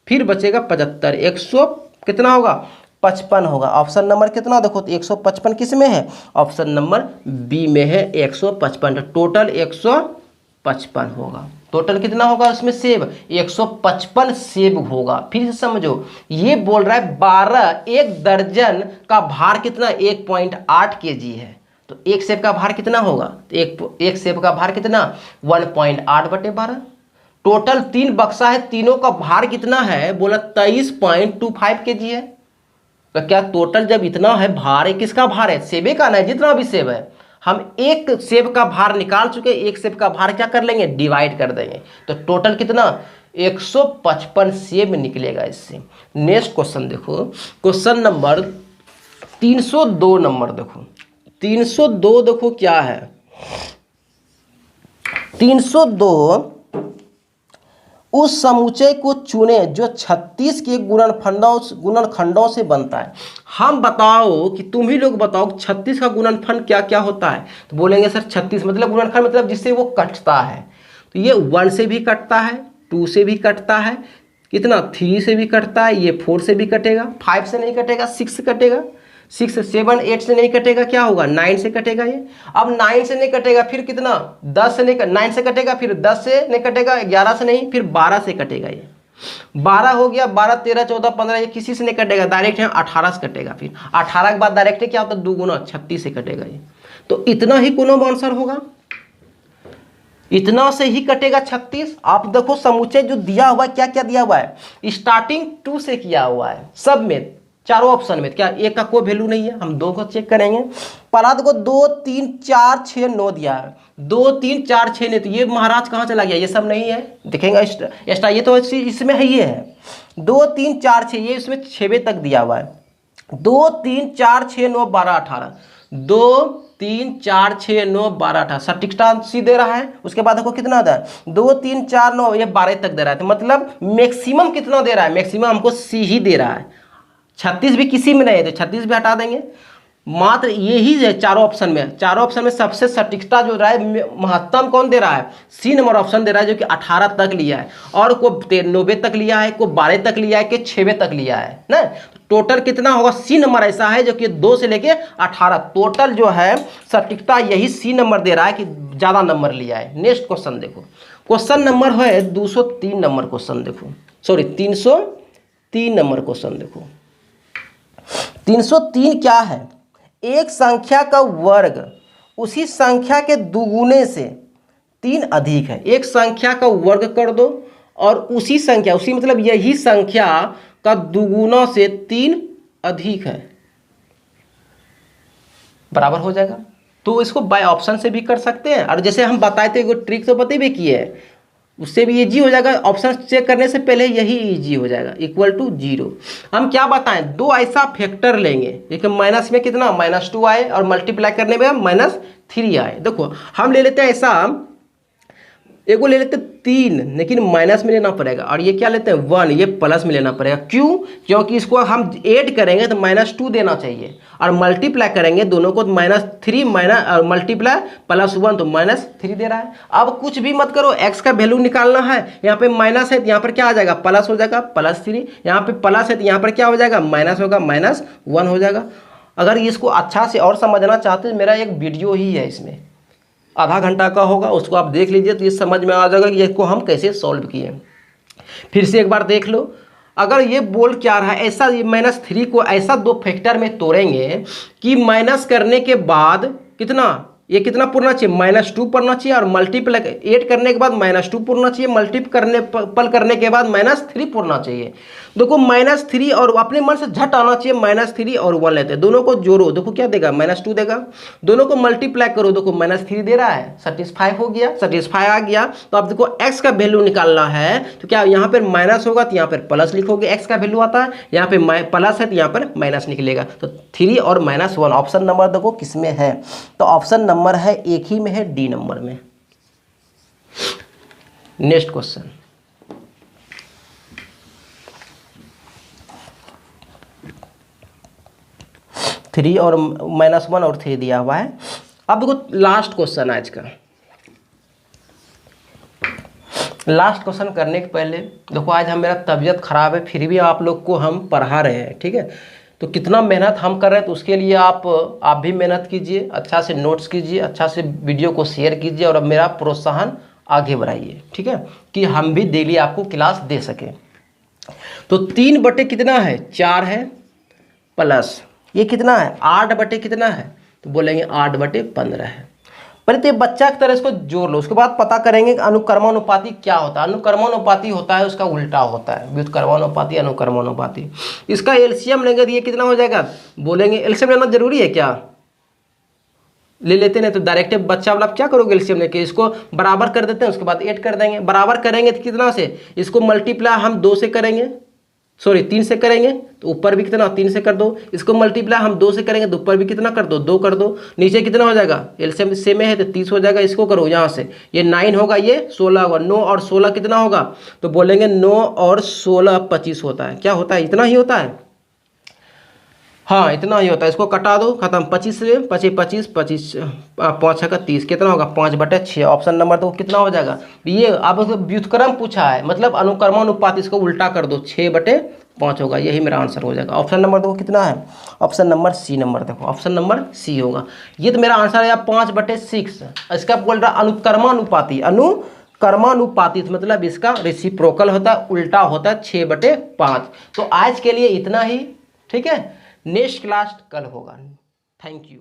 फिर बचेगा 75, 100 कितना होगा 55 होगा। ऑप्शन नंबर कितना देखो, तो 155 किस में है, ऑप्शन नंबर बी में है 155, टोटल 155 होगा। टोटल कितना होगा उसमें सेब, 155 सेब होगा। फिर से समझो, ये बोल रहा है 12, एक दर्जन का भार कितना 1.8 केजी है, तो एक सेब का भार कितना होगा, तो एक सेब का भार कितना 1.8 बटे 12। टोटल 3 बक्सा है, तीनों का भार कितना है, बोला 23.25 केजी है। तो क्या टोटल जब इतना है भार है, किसका भार है, सेबे का ना, जितना भी सेब है। हम एक सेब का भार निकाल चुके, एक सेब का भार क्या कर लेंगे, डिवाइड कर देंगे, तो टोटल कितना 155 सेब निकलेगा इससे। नेक्स्ट क्वेश्चन देखो, क्वेश्चन नंबर 302 नंबर देखो, 302 देखो क्या है, 302 उस समुच्चय को चुने जो 36 के गुणनखंडों से बनता है। हम बताओ कि तुम ही लोग बताओ 36 का गुणनखंड क्या क्या होता है, तो बोलेंगे सर 36 मतलब गुणनखंड मतलब जिससे वो कटता है, तो ये 1 से भी कटता है, 2 से भी कटता है, कितना 3 से भी कटता है, ये 4 से भी कटेगा, 5 से नहीं कटेगा, 6 से कटेगा, 6 7 8 से नहीं कटेगा, क्या होगा 9 से कटेगा ये। अब 9 से नहीं कटेगा, फिर कितना 10 से नहीं, 9 से कटेगा, फिर 10 से नहीं कटेगा, 11 से नहीं, फिर 12 से कटेगा ये, 12 हो गया, 12 13 14 15, ये किसी से नहीं कटेगा, डायरेक्ट है 18 से कटेगा, फिर 18 के बाद डायरेक्ट क्या होता है 2 गुना 36 से कटेगा ये। तो इतना ही कोनो आंसर होगा, इतना से ही कटेगा 36। आप देखो समुच्चय जो दिया हुआ है, क्या क्या दिया हुआ है, स्टार्टिंग 2 से किया हुआ है सब में, चारों ऑप्शन में, क्या एक का कोई वैल्यू नहीं है, हम 2 को चेक करेंगे। पहला देखो 2 3 4 6 9 दिया है, 2 3 4 6 नहीं, तो ये महाराज कहाँ चला गया, ये सब नहीं है, देखेंगे एक्स्ट्रा, ये तो इसमें है, ये है 2 3 4 6, ये इसमें 6वें तक दिया हुआ है, 2 3 4 6 9 12 18, 2 3 4 6 9 12 18, सटीकता सी दे रहा है। उसके बाद देखो कितना आता है 2 3 4 9, ये 12 तक दे रहा है, तो मतलब मैक्सिमम कितना दे रहा है, मैक्सिमम हमको सी ही दे रहा है, 36 भी किसी में नहीं है, तो 36 भी हटा देंगे। मात्र यही है चारों ऑप्शन में, चारों ऑप्शन में सबसे सटीकता जो रहा है, महत्तम कौन दे रहा है, सी नंबर ऑप्शन दे रहा है, जो कि 18 तक लिया है, और को 90 तक लिया है, को 12 तक लिया है, कि 6वें तक लिया है ना। टोटल कितना होगा, सी नंबर ऐसा है जो कि 2 से लेके 18, टोटल जो है सटीकता यही सी नंबर दे रहा है कि ज़्यादा नंबर लिया है। नेक्स्ट क्वेश्चन देखो, क्वेश्चन नंबर है 203 नंबर क्वेश्चन देखो, सॉरी 303 नंबर क्वेश्चन देखो। 303 क्या है, एक संख्या का वर्ग उसी संख्या के दुगुने से 3 अधिक है। एक संख्या का वर्ग कर दो और उसी संख्या, उसी मतलब यही संख्या का दुगुना से 3 अधिक है, बराबर हो जाएगा। तो इसको बाय ऑप्शन से भी कर सकते हैं, और जैसे हम बताए थे वो ट्रिक तो बता भी किए है, उससे भी इजी हो जाएगा, ऑप्शन चेक करने से पहले यही इजी हो जाएगा, इक्वल टू 0। हम क्या बताएं, 2 ऐसा फैक्टर लेंगे, देखिए माइनस में कितना -2 आए और मल्टीप्लाई करने में -3 आए। देखो हम ले लेते हैं ऐसा एक को ले लेते हैं 3, लेकिन माइनस में लेना पड़ेगा, और ये क्या लेते हैं 1, ये प्लस में लेना पड़ेगा। क्यों? क्योंकि इसको हम ऐड करेंगे तो -2 देना चाहिए, और मल्टीप्लाई करेंगे दोनों को -3 माइनस मल्टीप्लाई +1 तो -3 दे रहा है। अब कुछ भी मत करो, x का वैल्यू निकालना है। यहाँ पे माइनस है तो यहाँ पर क्या आ जाएगा, प्लस हो जाएगा, +3। यहाँ पे प्लस है तो यहाँ पर क्या हो जाएगा, माइनस होगा, -1 हो जाएगा। अगर इसको अच्छा से और समझना चाहते हैं, मेरा एक वीडियो ही है, इसमें आधा घंटा का होगा, उसको आप देख लीजिए तो ये समझ में आ जाएगा कि इसको हम कैसे सॉल्व किए। फिर से एक बार देख लो, अगर ये बोल क्या रहा है, ऐसा -3 को ऐसा 2 फैक्टर में तोड़ेंगे कि माइनस करने के बाद कितना, ये कितना पूर्णा चाहिए, -2 पढ़ना चाहिए, और मल्टीप्लाई ऐड करने के बाद -2 पूर्णा चाहिए, मल्टीपल करने के बाद -3 पूर्णा चाहिए। देखो -3 और अपने मन से झट आना चाहिए, -3 और 1 लेते हैं, दोनों को जोड़ो, देखो क्या देगा, -2 देगा। दोनों को मल्टीप्लाई करो, देखो -3 दे रहा है, सेटिस्फाई हो गया, सेटिस्फाई आ गया। तो अब देखो x का वैल्यू निकालना है, तो क्या यहाँ पर माइनस होगा तो यहाँ पर प्लस लिखोगे, x का वैल्यू आता है, यहाँ पे प्लस है तो यहाँ पर माइनस निकलेगा। तो 3 और -1 ऑप्शन नंबर देखो किस में है, तो ऑप्शन नंबर है एक ही में है, डी नंबर में। नेक्स्ट क्वेश्चन, थ्री और -1 और 3 दिया हुआ है। अब देखो लास्ट क्वेश्चन आज का, लास्ट क्वेश्चन करने के पहले देखो, आज हम मेरा तबीयत खराब है, फिर भी आप लोग को हम पढ़ा रहे हैं, ठीक है। तो कितना मेहनत हम कर रहे हैं, तो उसके लिए आप भी मेहनत कीजिए, अच्छा से नोट्स कीजिए, अच्छा से वीडियो को शेयर कीजिए, और अब मेरा प्रोत्साहन आगे बढ़ाइए, ठीक है, कि हम भी डेली आपको क्लास दे सकें। तो 3 बटे कितना है, 4 है, प्लस ये कितना है, 8 बटे कितना है, तो बोलेंगे 8 बटे 15 है। पहले तो बच्चा की तरह इसको जोड़ लो, उसके बाद पता करेंगे कि अनुक्रमानुपाती क्या होता है। अनुक्रमानुपाती होता है उसका उल्टा होता है, व्युत्क्रमानुपाती, अनुक्रमानुपाती। इसका एलसीएम लेंगे तो ये कितना हो जाएगा, बोलेंगे एलसीएम लेना जरूरी है क्या, ले लेते नहीं तो डायरेक्ट बच्चा वाला क्या करोगे, एलसीएम लेके इसको बराबर कर देते हैं, उसके बाद ऐड कर देंगे। बराबर करेंगे तो कितना से, इसको मल्टीप्लाई हम 2 से करेंगे, सॉरी 3 से करेंगे तो ऊपर भी कितना 3 से कर दो, इसको मल्टीप्लाई हम 2 से करेंगे तो ऊपर भी कितना कर दो, 2 कर दो, नीचे कितना हो जाएगा, एलसीएम सेम है तो 30 हो जाएगा। इसको करो यहाँ से, ये 9 होगा, ये 16 होगा, 9 और 16 कितना होगा, तो बोलेंगे 9 और 16 25 होता है। क्या होता है, इतना ही होता है, हाँ इतना ही होता है। इसको कटा दो, खत्म, 25 से 25 25 5 का 30 कितना होगा, 5 बटे 6। ऑप्शन नंबर तो कितना हो जाएगा, ये अब व्युत्क्रम पूछा है, मतलब अनुक्रमानुपात, इसको उल्टा कर दो, 6 बटे 5 होगा, यही मेरा आंसर हो जाएगा। ऑप्शन नंबर देखो कितना है, ऑप्शन नंबर सी नंबर देखो, ऑप्शन नंबर सी होगा। ये तो मेरा आंसर है 5 बटे 6। इसका बोल रहा अनुक्रमानुपाती, अनुक्रमानुपाती मतलब इसका रेसिप्रोकल होता है, उल्टा होता है 6 बटे 5। तो आज के लिए इतना ही, ठीक है, नेक्स्ट क्लास कल होगा। Thank you.